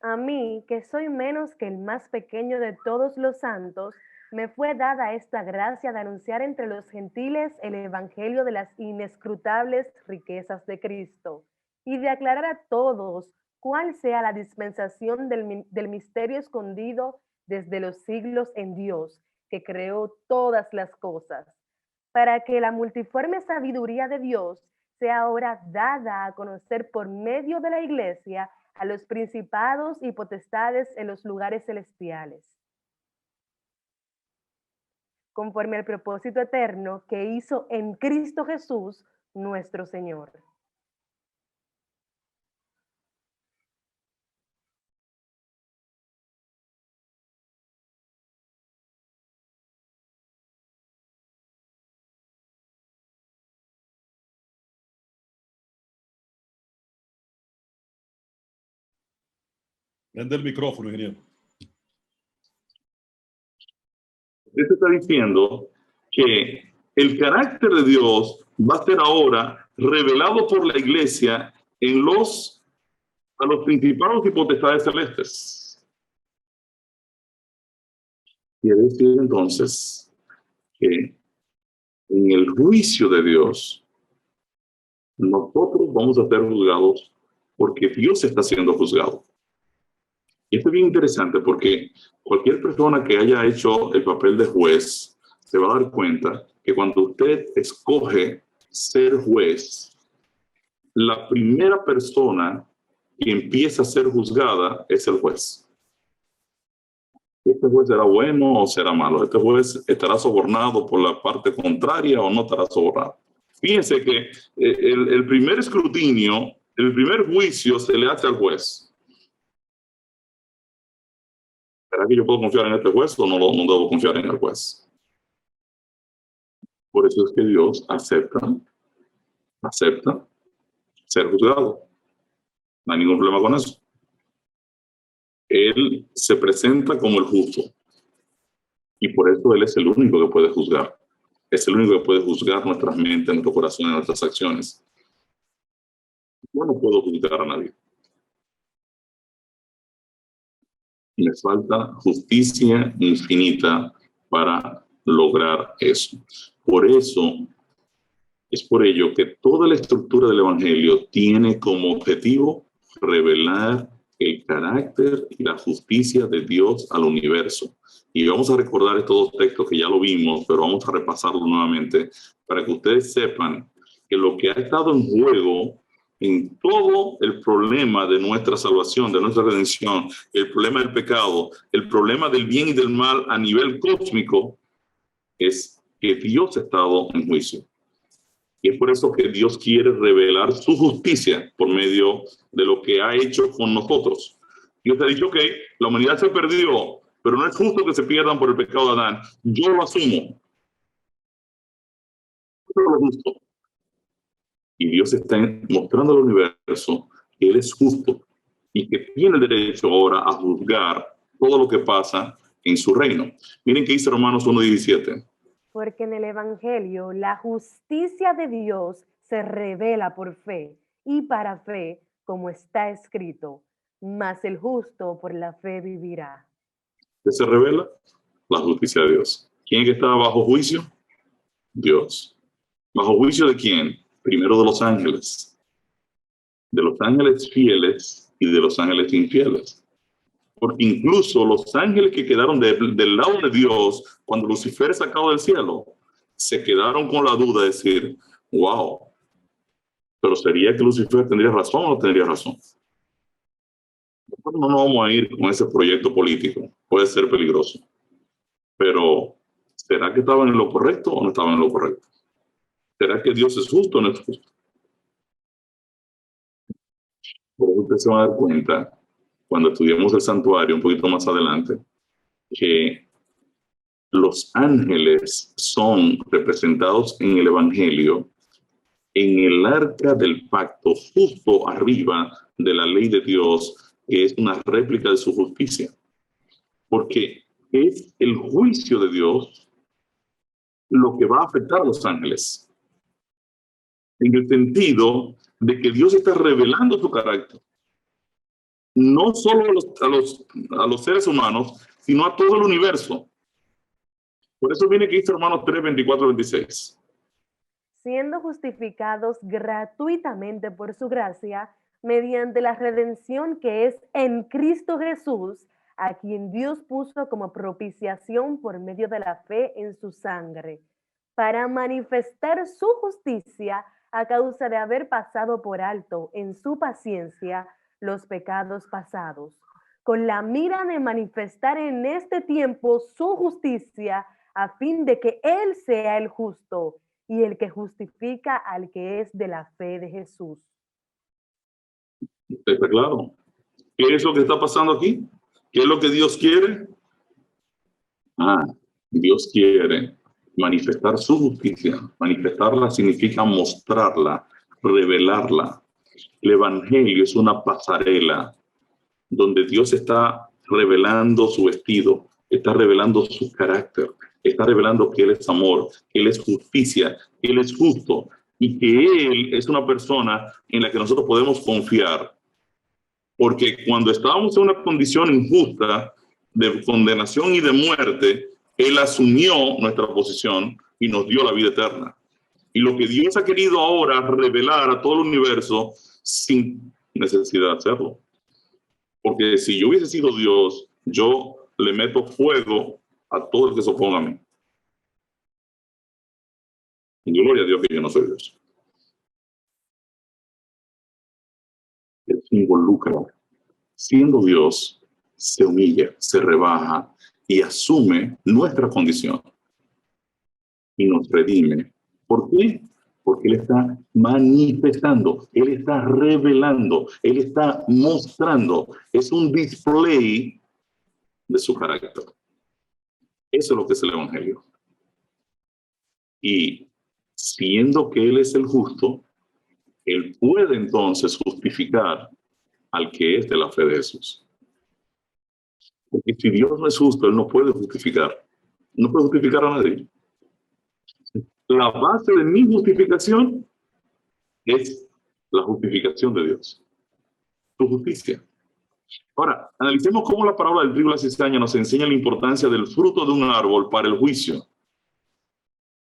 A mí, que soy menos que el más pequeño de todos los santos, me fue dada esta gracia de anunciar entre los gentiles el evangelio de las inescrutables riquezas de Cristo y de aclarar a todos cuál sea la dispensación del misterio escondido desde los siglos en Dios, que creó todas las cosas, para que la multiforme sabiduría de Dios sea ahora dada a conocer por medio de la Iglesia a los principados y potestades en los lugares celestiales, conforme al propósito eterno que hizo en Cristo Jesús, nuestro Señor. Prende el micrófono, ingeniero. Esto está diciendo que el carácter de Dios va a ser ahora revelado por la iglesia en los a los principados y potestades celestes. Quiere decir entonces que en el juicio de Dios, nosotros vamos a ser juzgados porque Dios está siendo juzgado. Y esto es bien interesante porque cualquier persona que haya hecho el papel de juez se va a dar cuenta que cuando usted escoge ser juez, la primera persona que empieza a ser juzgada es el juez. ¿Este juez será bueno o será malo? ¿Este juez estará sobornado por la parte contraria o no estará sobornado? Fíjense que el primer escrutinio, el primer juicio se le hace al juez. ¿Será que yo puedo confiar en este juez o no debo confiar en el juez? Por eso es que Dios acepta ser juzgado. No hay ningún problema con eso. Él se presenta como el justo. Y por eso Él es el único que puede juzgar. Es el único que puede juzgar nuestras mentes, nuestro corazón y nuestras acciones. Yo no puedo juzgar a nadie. Me falta justicia infinita para lograr eso. Es por ello que toda la estructura del Evangelio tiene como objetivo revelar el carácter y la justicia de Dios al universo. Y vamos a recordar estos dos textos que ya lo vimos, pero vamos a repasarlo nuevamente para que ustedes sepan que lo que ha estado en juego en todo el problema de nuestra salvación, de nuestra redención, el problema del pecado, el problema del bien y del mal a nivel cósmico, es que Dios ha estado en juicio. Y es por eso que Dios quiere revelar su justicia por medio de lo que ha hecho con nosotros. Dios ha dicho, ok, la humanidad se perdió, pero no es justo que se pierdan por el pecado de Adán. Yo lo asumo. Eso es lo justo. Y Dios está mostrando al universo que Él es justo y que tiene el derecho ahora a juzgar todo lo que pasa en su reino. Miren qué dice Romanos 1:17. Porque en el Evangelio la justicia de Dios se revela por fe y para fe, como está escrito, mas el justo por la fe vivirá. ¿Qué se revela? La justicia de Dios. ¿Quién está bajo juicio? Dios. ¿Bajo juicio de quién? Primero de los ángeles fieles y de los ángeles infieles. Porque incluso los ángeles que quedaron del lado de Dios, cuando Lucifer es sacado del cielo, se quedaron con la duda de decir, wow, pero ¿sería que Lucifer tendría razón o no tendría razón? Nosotros no nos vamos a ir con ese proyecto político, puede ser peligroso. Pero, ¿será que estaban en lo correcto o no estaban en lo correcto? ¿Será que Dios es justo o no es justo? Por eso usted se va a dar cuenta, cuando estudiemos el santuario un poquito más adelante, que los ángeles son representados en el Evangelio en el arca del pacto, justo arriba de la ley de Dios, que es una réplica de su justicia. Porque es el juicio de Dios lo que va a afectar a los ángeles. En el sentido de que Dios está revelando su carácter. No solo a los seres humanos, sino a todo el universo. Por eso viene que dice Romanos 3, 24, 26. Siendo justificados gratuitamente por su gracia, mediante la redención que es en Cristo Jesús, a quien Dios puso como propiciación por medio de la fe en su sangre, para manifestar su justicia a causa de haber pasado por alto en su paciencia los pecados pasados, con la mira de manifestar en este tiempo su justicia, a fin de que Él sea el justo y el que justifica al que es de la fe de Jesús. ¿Está claro? ¿Qué es lo que está pasando aquí? ¿Qué es lo que Dios quiere? Dios quiere manifestar su justicia. Manifestarla significa mostrarla, revelarla. El Evangelio es una pasarela donde Dios está revelando su vestido, está revelando su carácter, está revelando que Él es amor, que Él es justicia, que Él es justo y que Él es una persona en la que nosotros podemos confiar. Porque cuando estábamos en una condición injusta de condenación y de muerte, Él asumió nuestra posición y nos dio la vida eterna. Y lo que Dios ha querido ahora revelar a todo el universo sin necesidad de hacerlo. Porque si yo hubiese sido Dios, yo le meto fuego a todo el que se oponga a mí. Y gloria a Dios que yo no soy Dios. Él se involucra. Siendo Dios, se humilla, se rebaja y asume nuestra condición. Y nos redime. ¿Por qué? Porque Él está manifestando, Él está revelando, Él está mostrando. Es un display de su carácter. Eso es lo que es el Evangelio. Y siendo que Él es el justo, Él puede entonces justificar al que es de la fe de Jesús. Porque si Dios no es justo, Él no puede justificar. No puede justificar a nadie. La base de mi justificación es la justificación de Dios. Su justicia. Ahora, analicemos cómo la parábola del trigo y la cizaña nos enseña la importancia del fruto de un árbol para el juicio.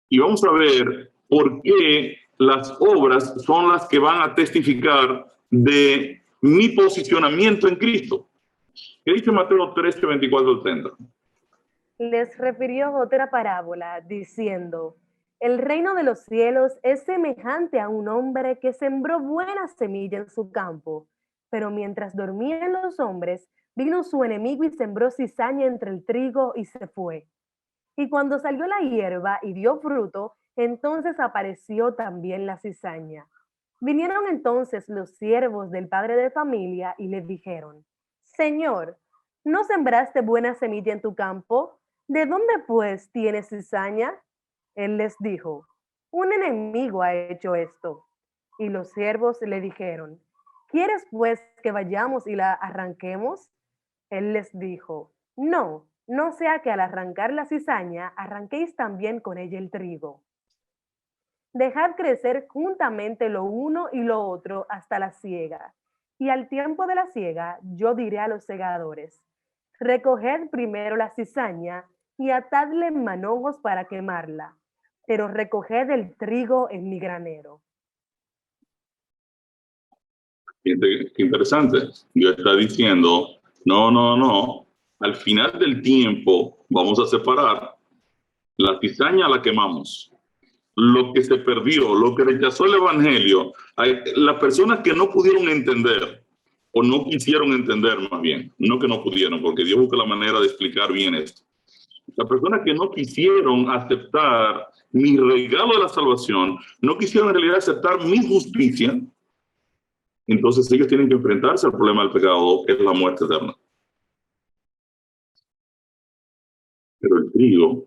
Y vamos a ver por qué las obras son las que van a testificar de mi posicionamiento en Cristo. ¿Qué dice Mateo 13, 24 al 30? Les refirió otra parábola, diciendo: el reino de los cielos es semejante a un hombre que sembró buena semilla en su campo, pero mientras dormían los hombres, vino su enemigo y sembró cizaña entre el trigo y se fue. Y cuando salió la hierba y dio fruto, entonces apareció también la cizaña. Vinieron entonces los siervos del padre de familia y le dijeron: Señor, ¿no sembraste buena semilla en tu campo? ¿De dónde pues tienes cizaña? Él les dijo: un enemigo ha hecho esto. Y los siervos le dijeron: ¿quieres pues que vayamos y la arranquemos? Él les dijo: no, no sea que al arrancar la cizaña arranquéis también con ella el trigo. Dejad crecer juntamente lo uno y lo otro hasta la siega. Y al tiempo de la siega yo diré a los segadores: recoged primero la cizaña y atadle en manojos para quemarla, pero recoged el trigo en mi granero. Qué interesante. Dios está diciendo, no. Al final del tiempo vamos a separar. La cizaña la quemamos. Lo que se perdió, lo que rechazó el Evangelio, las personas que no pudieron entender, o no quisieron entender más bien, no que no pudieron, porque Dios busca la manera de explicar bien esto. Las personas que no quisieron aceptar mi regalo de la salvación, no quisieron en realidad aceptar mi justicia, entonces ellos tienen que enfrentarse al problema del pecado, que es la muerte eterna. Pero el trigo,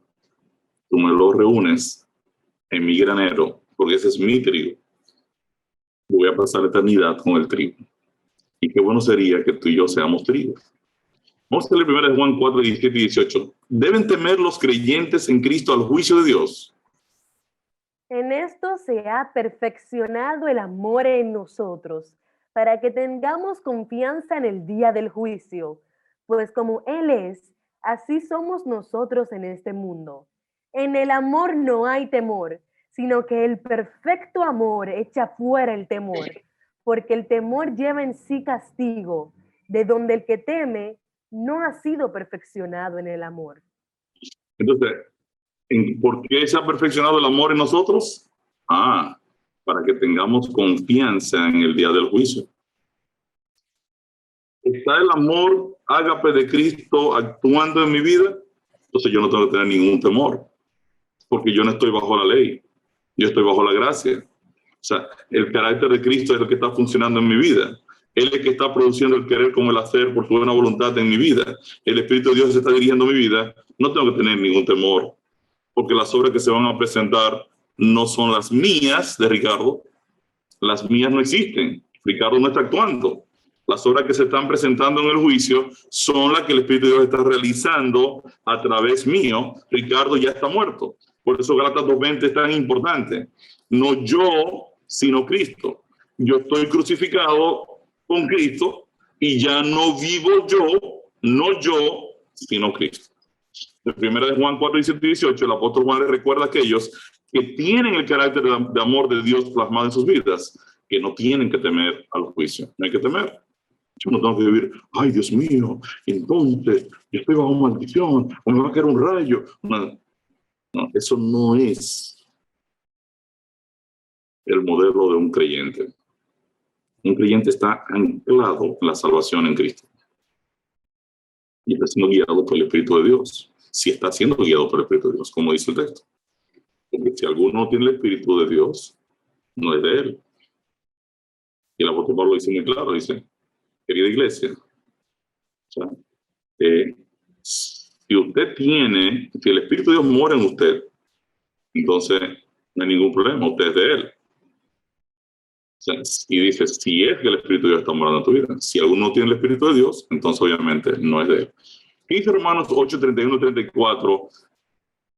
tú me lo reúnes en mi granero, porque ese es mi trigo. Voy a pasar la eternidad con el trigo. Y qué bueno sería que tú y yo seamos trigo. Vamos a leer primero de Juan 4, 17 y 18. ¿Deben temer los creyentes en Cristo al juicio de Dios? En esto se ha perfeccionado el amor en nosotros, para que tengamos confianza en el día del juicio, pues como Él es, así somos nosotros en este mundo. En el amor no hay temor, sino que el perfecto amor echa fuera el temor, porque el temor lleva en sí castigo, de donde el que teme no ha sido perfeccionado en el amor. Entonces, ¿por qué se ha perfeccionado el amor en nosotros? Para que tengamos confianza en el día del juicio. ¿Está el amor ágape de Cristo actuando en mi vida? Entonces yo no tengo que tener ningún temor, porque yo no estoy bajo la ley, yo estoy bajo la gracia. O sea, el carácter de Cristo es el que está funcionando en mi vida. Él es el que está produciendo el querer como el hacer por su buena voluntad en mi vida. El Espíritu de Dios está dirigiendo mi vida. No tengo que tener ningún temor, porque las obras que se van a presentar no son las mías de Ricardo. Las mías no existen. Ricardo no está actuando. Las obras que se están presentando en el juicio son las que el Espíritu de Dios está realizando a través mío. Ricardo ya está muerto. Por eso Gálatas 2:20 es tan importante. No yo, sino Cristo. Yo estoy crucificado con Cristo y ya no vivo yo, no yo, sino Cristo. En 1 Juan 4, 17 y 18, el apóstol Juan le recuerda a aquellos que tienen el carácter de amor de Dios plasmado en sus vidas, que no tienen que temer al juicio. No hay que temer. Yo no tengo que vivir, ay Dios mío, entonces yo estoy bajo maldición, o me va a caer un rayo. No, eso no es el modelo de un creyente. Un creyente está anclado en la salvación en Cristo. Y está siendo guiado por el Espíritu de Dios. Si está siendo guiado por el Espíritu de Dios, como dice el texto. Porque si alguno no tiene el Espíritu de Dios, no es de él. Y el apóstol Pablo dice muy claro, dice, querida iglesia, si usted tiene, si el Espíritu de Dios mora en usted, entonces no hay ningún problema, usted es de él. Y dice, si es que el Espíritu de Dios está morando en tu vida. Si alguno no tiene el Espíritu de Dios, entonces obviamente no es de él. ¿Qué dice Romanos 8, 31, 34?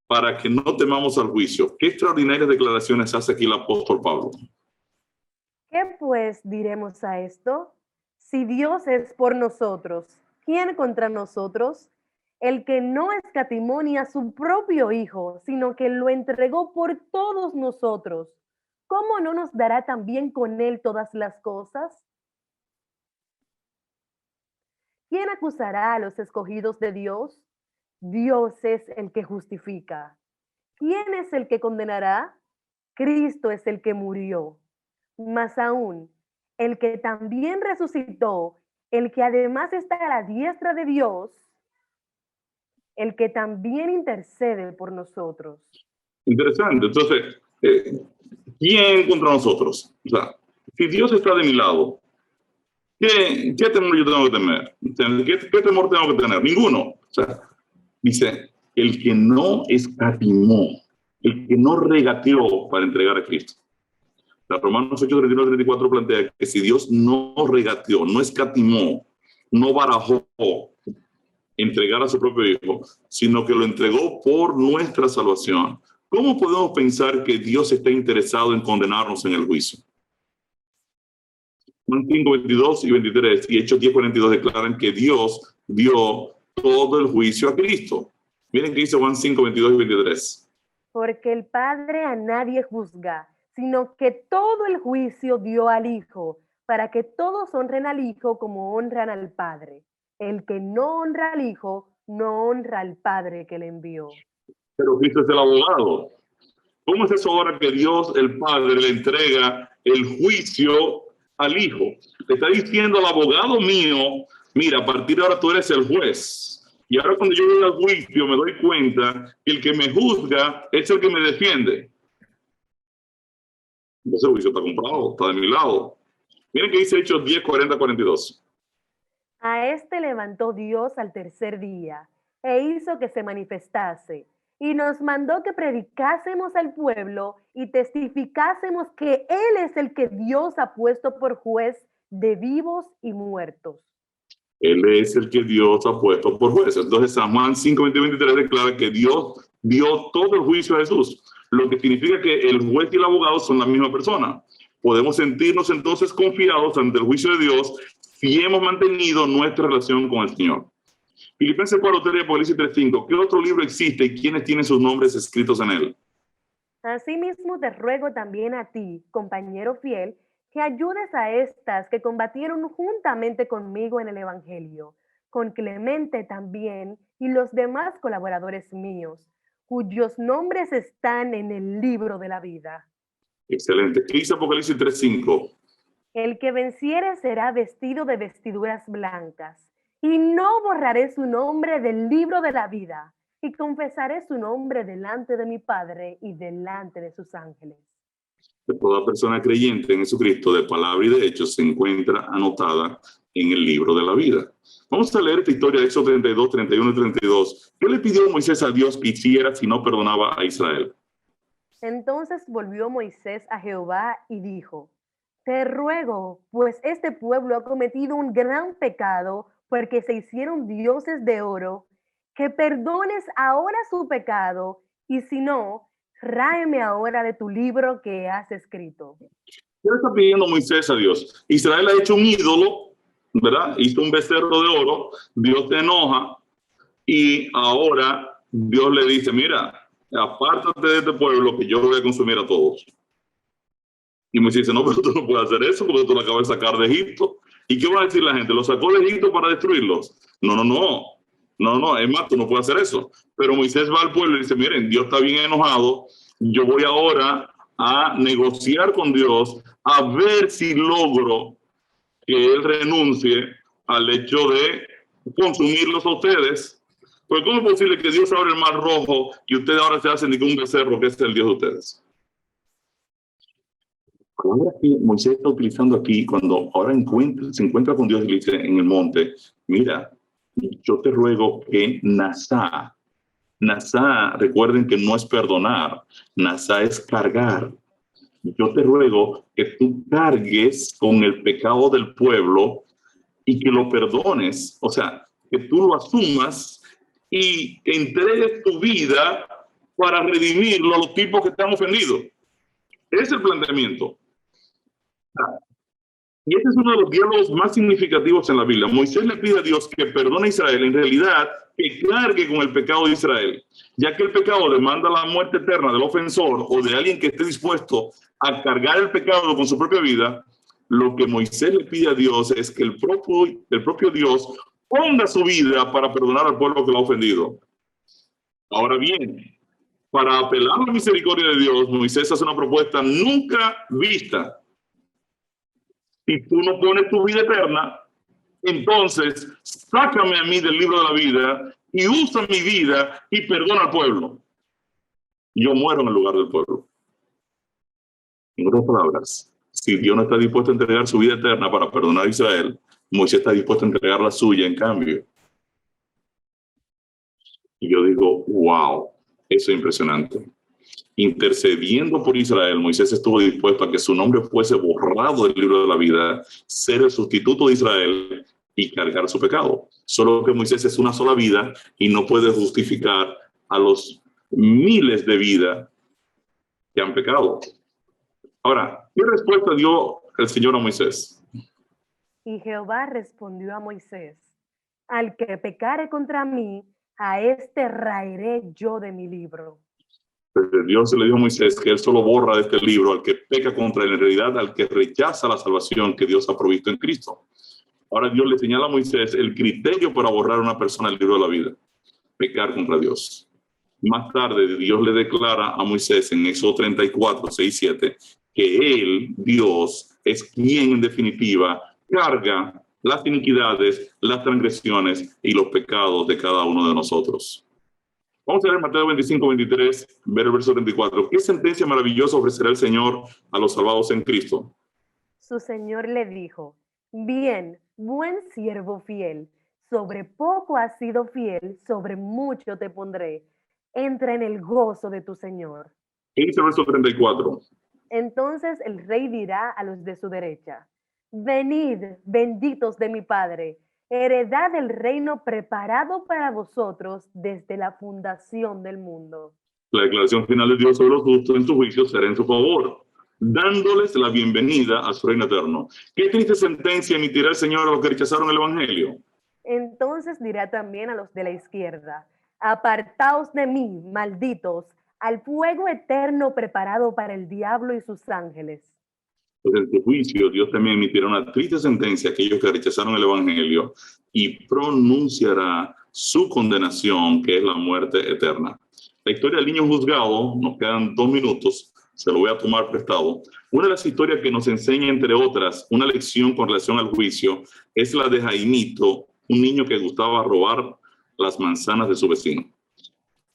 Para que no temamos al juicio. ¿Qué extraordinarias declaraciones hace aquí el apóstol Pablo? ¿Qué pues diremos a esto? Si Dios es por nosotros, ¿quién contra nosotros? El que no escatimó ni a su propio Hijo, sino que lo entregó por todos nosotros, ¿cómo no nos dará también con él todas las cosas? ¿Quién acusará a los escogidos de Dios? Dios es el que justifica. ¿Quién es el que condenará? Cristo es el que murió. Más aún, el que también resucitó, el que además está a la diestra de Dios, el que también intercede por nosotros. Interesante. Entonces, ¿quién contra nosotros? O sea, si Dios está de mi lado, ¿qué temor yo tengo que temer? ¿Qué temor tengo que tener? Ninguno. O sea, dice, el que no escatimó, el que no regateó para entregar a Cristo. La Romanos 8, 31, 34 plantea que si Dios no regateó, no escatimó, no barajó entregar a su propio Hijo, sino que lo entregó por nuestra salvación, ¿cómo podemos pensar que Dios está interesado en condenarnos en el juicio? Juan 5, 22 y 23 y Hechos 10, 42 declaran que Dios dio todo el juicio a Cristo. Miren qué dice Juan 5, 22 y 23. Porque el Padre a nadie juzga, sino que todo el juicio dio al Hijo, para que todos honren al Hijo como honran al Padre. El que no honra al Hijo, no honra al Padre que le envió. Pero Cristo es el abogado. ¿Cómo es eso ahora que Dios, el Padre, le entrega el juicio al Hijo? Le está diciendo al abogado mío, mira, a partir de ahora tú eres el juez. Y ahora cuando yo voy al juicio me doy cuenta que el que me juzga es el que me defiende. Entonces el juicio está comprado, está de mi lado. Miren que dice Hechos 10, 40, 42. A este levantó Dios al tercer día e hizo que se manifestase, y nos mandó que predicásemos al pueblo y testificásemos que Él es el que Dios ha puesto por juez de vivos y muertos. Él es el que Dios ha puesto por juez. Entonces San Juan 5, 20, 23 declara que Dios dio todo el juicio a Jesús, lo que significa que el juez y el abogado son la misma persona. Podemos sentirnos entonces confiados ante el juicio de Dios si hemos mantenido nuestra relación con el Señor. Filipenses 4:3, Apocalipsis 3:5. ¿Qué otro libro existe y quiénes tienen sus nombres escritos en él? Asimismo te ruego también a ti, compañero fiel, que ayudes a estas que combatieron juntamente conmigo en el Evangelio, con Clemente también y los demás colaboradores míos, cuyos nombres están en el libro de la vida. Excelente. ¿Qué dice Apocalipsis 3:5? El que venciere será vestido de vestiduras blancas, y no borraré su nombre del libro de la vida, y confesaré su nombre delante de mi Padre y delante de sus ángeles. Toda persona creyente en Jesucristo, de palabra y de hecho, se encuentra anotada en el libro de la vida. Vamos a leer esta historia de Éxodo 32, 31 y 32. ¿Qué le pidió Moisés a Dios que hiciera si no perdonaba a Israel? Entonces volvió Moisés a Jehová y dijo: Te ruego, pues este pueblo ha cometido un gran pecado, porque se hicieron dioses de oro, que perdones ahora su pecado, y si no, tráeme ahora de tu libro que has escrito. ¿Qué le está pidiendo Moisés a Dios? Israel ha hecho un ídolo ¿verdad? Hizo un becerro de oro, Dios se enoja y ahora Dios le dice, mira, apártate de este pueblo que yo voy a consumir a todos. Y Moisés dice, no, pero tú no puedes hacer eso porque tú lo acabas de sacar de Egipto. ¿Y qué va a decir la gente? ¿Lo sacó de Egipto para destruirlos? No, es más, tú no puedes hacer eso. Pero Moisés va al pueblo y dice, miren, Dios está bien enojado, yo voy ahora a negociar con Dios a ver si logro que él renuncie al hecho de consumirlos a ustedes. Pues ¿cómo es posible que Dios abre el mar rojo y ustedes ahora se hacen de un becerro que es el Dios de ustedes? Ahora que Moisés está utilizando aquí, cuando ahora se encuentra con Dios y le dice en el monte, mira, yo te ruego que Nasá, recuerden que no es perdonar, Nasá es cargar. Yo te ruego que tú cargues con el pecado del pueblo y que lo perdones, o sea, que tú lo asumas y entregues tu vida para redimirlo a los tipos que te han ofendido. Ese es el planteamiento. Y este es uno de los diálogos más significativos en la Biblia. Moisés le pide a Dios que perdone a Israel, en realidad que cargue con el pecado de Israel, ya que el pecado demanda la muerte eterna del ofensor o de alguien que esté dispuesto a cargar el pecado con su propia vida. Lo que Moisés le pide a Dios es que el propio Dios ponga su vida para perdonar al pueblo que lo ha ofendido. Ahora bien, para apelar a la misericordia de Dios, Moisés hace una propuesta nunca vista. Si tú no pones tu vida eterna, entonces sácame a mí del libro de la vida y usa mi vida y perdona al pueblo. Yo muero en el lugar del pueblo. En otras palabras, si Dios no está dispuesto a entregar su vida eterna para perdonar a Israel, Moisés está dispuesto a entregar la suya en cambio. Y yo digo, wow, eso es impresionante. Intercediendo por Israel, Moisés estuvo dispuesto a que su nombre fuese borrado del libro de la vida, ser el sustituto de Israel y cargar su pecado. Solo que Moisés es una sola vida y no puede justificar a los miles de vidas que han pecado. Ahora, ¿qué respuesta dio el Señor a Moisés? Y Jehová respondió a Moisés, al que pecare contra mí, a este raeré yo de mi libro. Dios le dijo a Moisés que él solo borra de este libro al que peca contra él, en realidad al que rechaza la salvación que Dios ha provisto en Cristo. Ahora Dios le señala a Moisés el criterio para borrar a una persona del libro de la vida: pecar contra Dios. Más tarde Dios le declara a Moisés en Éxodo 34, 6, 7 que él, Dios, es quien en definitiva carga las iniquidades, las transgresiones y los pecados de cada uno de nosotros. Vamos a leer Mateo 25, 23, ver el verso 34. ¿Qué sentencia maravillosa ofrecerá el Señor a los salvados en Cristo? Su Señor le dijo, bien, buen siervo fiel, sobre poco has sido fiel, sobre mucho te pondré. Entra en el gozo de tu Señor. ¿Qué dice el verso 34? Entonces el rey dirá a los de su derecha, venid, benditos de mi Padre, heredad del reino preparado para vosotros desde la fundación del mundo. La declaración final de Dios sobre los justos en su juicio será en su favor, dándoles la bienvenida a su reino eterno. ¿Qué triste sentencia emitirá el Señor a los que rechazaron el Evangelio? Entonces dirá también a los de la izquierda, apartaos de mí, malditos, al fuego eterno preparado para el diablo y sus ángeles. Pues en su juicio, Dios también emitirá una triste sentencia a aquellos que rechazaron el Evangelio y pronunciará su condenación, que es la muerte eterna. La historia del niño juzgado, nos quedan 2 minutos, se lo voy a tomar prestado. Una de las historias que nos enseña, entre otras, una lección con relación al juicio, es la de Jaimito, un niño que gustaba robar las manzanas de su vecino.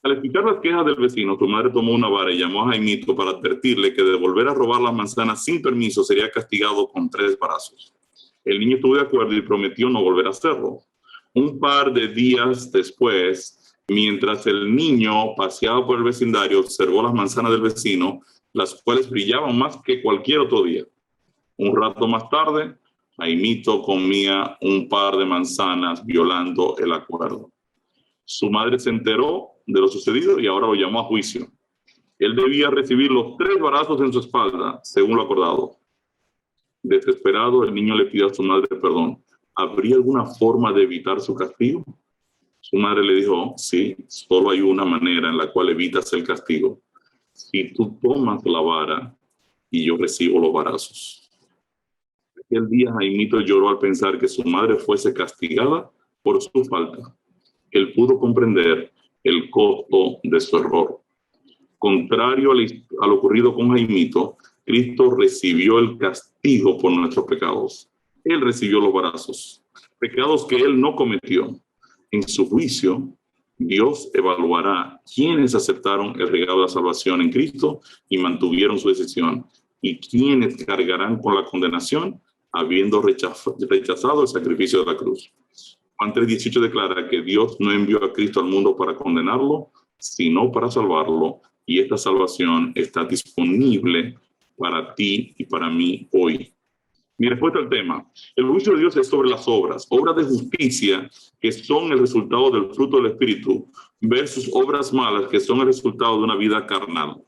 Al escuchar las quejas del vecino, su madre tomó una vara y llamó a Jaimito para advertirle que de volver a robar las manzanas sin permiso sería castigado con 3 varazos. El niño estuvo de acuerdo y prometió no volver a hacerlo. Un par de días después, mientras el niño paseaba por el vecindario, observó las manzanas del vecino, las cuales brillaban más que cualquier otro día. Un rato más tarde, Jaimito comía un par de manzanas violando el acuerdo. Su madre se enteró de lo sucedido y ahora lo llamó a juicio. Él debía recibir los 3 varazos en su espalda, según lo acordado. Desesperado, el niño le pide a su madre perdón. ¿habría alguna forma de evitar su castigo? Su madre le dijo, sí, solo hay una manera en la cual evitas el castigo. Si tú tomas la vara y yo recibo los varazos. Aquel día Jaimito lloró al pensar que su madre fuese castigada por su falta. Él pudo comprender el costo de su error. Contrario a lo ocurrido con Jaimito, Cristo recibió el castigo por nuestros pecados. Él recibió los varazos, pecados que él no cometió. En su juicio, Dios evaluará quiénes aceptaron el regalo de la salvación en Cristo y mantuvieron su decisión, y quiénes cargarán con la condenación habiendo rechazado el sacrificio de la cruz. Juan 3:18 declara que Dios no envió a Cristo al mundo para condenarlo, sino para salvarlo, y esta salvación está disponible para ti y para mí hoy. Mi respuesta al tema: el juicio de Dios es sobre las obras de justicia que son el resultado del fruto del Espíritu versus obras malas que son el resultado de una vida carnal.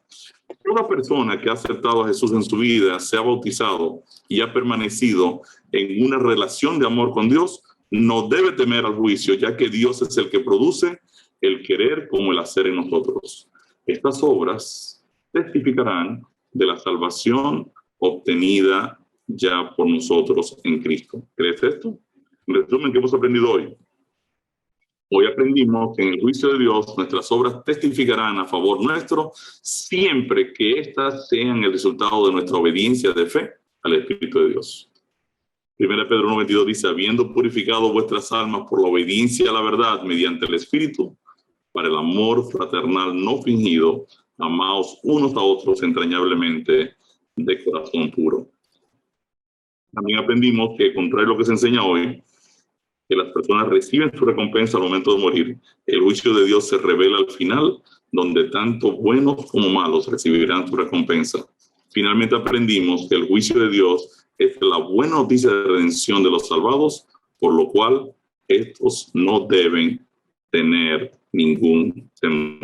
Toda persona que ha aceptado a Jesús en su vida, se ha bautizado y ha permanecido en una relación de amor con Dios, no debe temer al juicio, ya que Dios es el que produce el querer como el hacer en nosotros. Estas obras testificarán de la salvación obtenida ya por nosotros en Cristo. ¿Crees esto? En resumen, ¿qué hemos aprendido hoy? Hoy aprendimos que en el juicio de Dios nuestras obras testificarán a favor nuestro siempre que éstas sean el resultado de nuestra obediencia de fe al Espíritu de Dios. 1 Pedro 1:22 dice: habiendo purificado vuestras almas por la obediencia a la verdad mediante el Espíritu, para el amor fraternal no fingido, amaos unos a otros entrañablemente de corazón puro. También aprendimos que, contrario a lo que se enseña hoy, que las personas reciben su recompensa al momento de morir, el juicio de Dios se revela al final, donde tanto buenos como malos recibirán su recompensa. Finalmente aprendimos que el juicio de Dios es la buena noticia de redención de los salvados, por lo cual estos no deben tener ningún temor.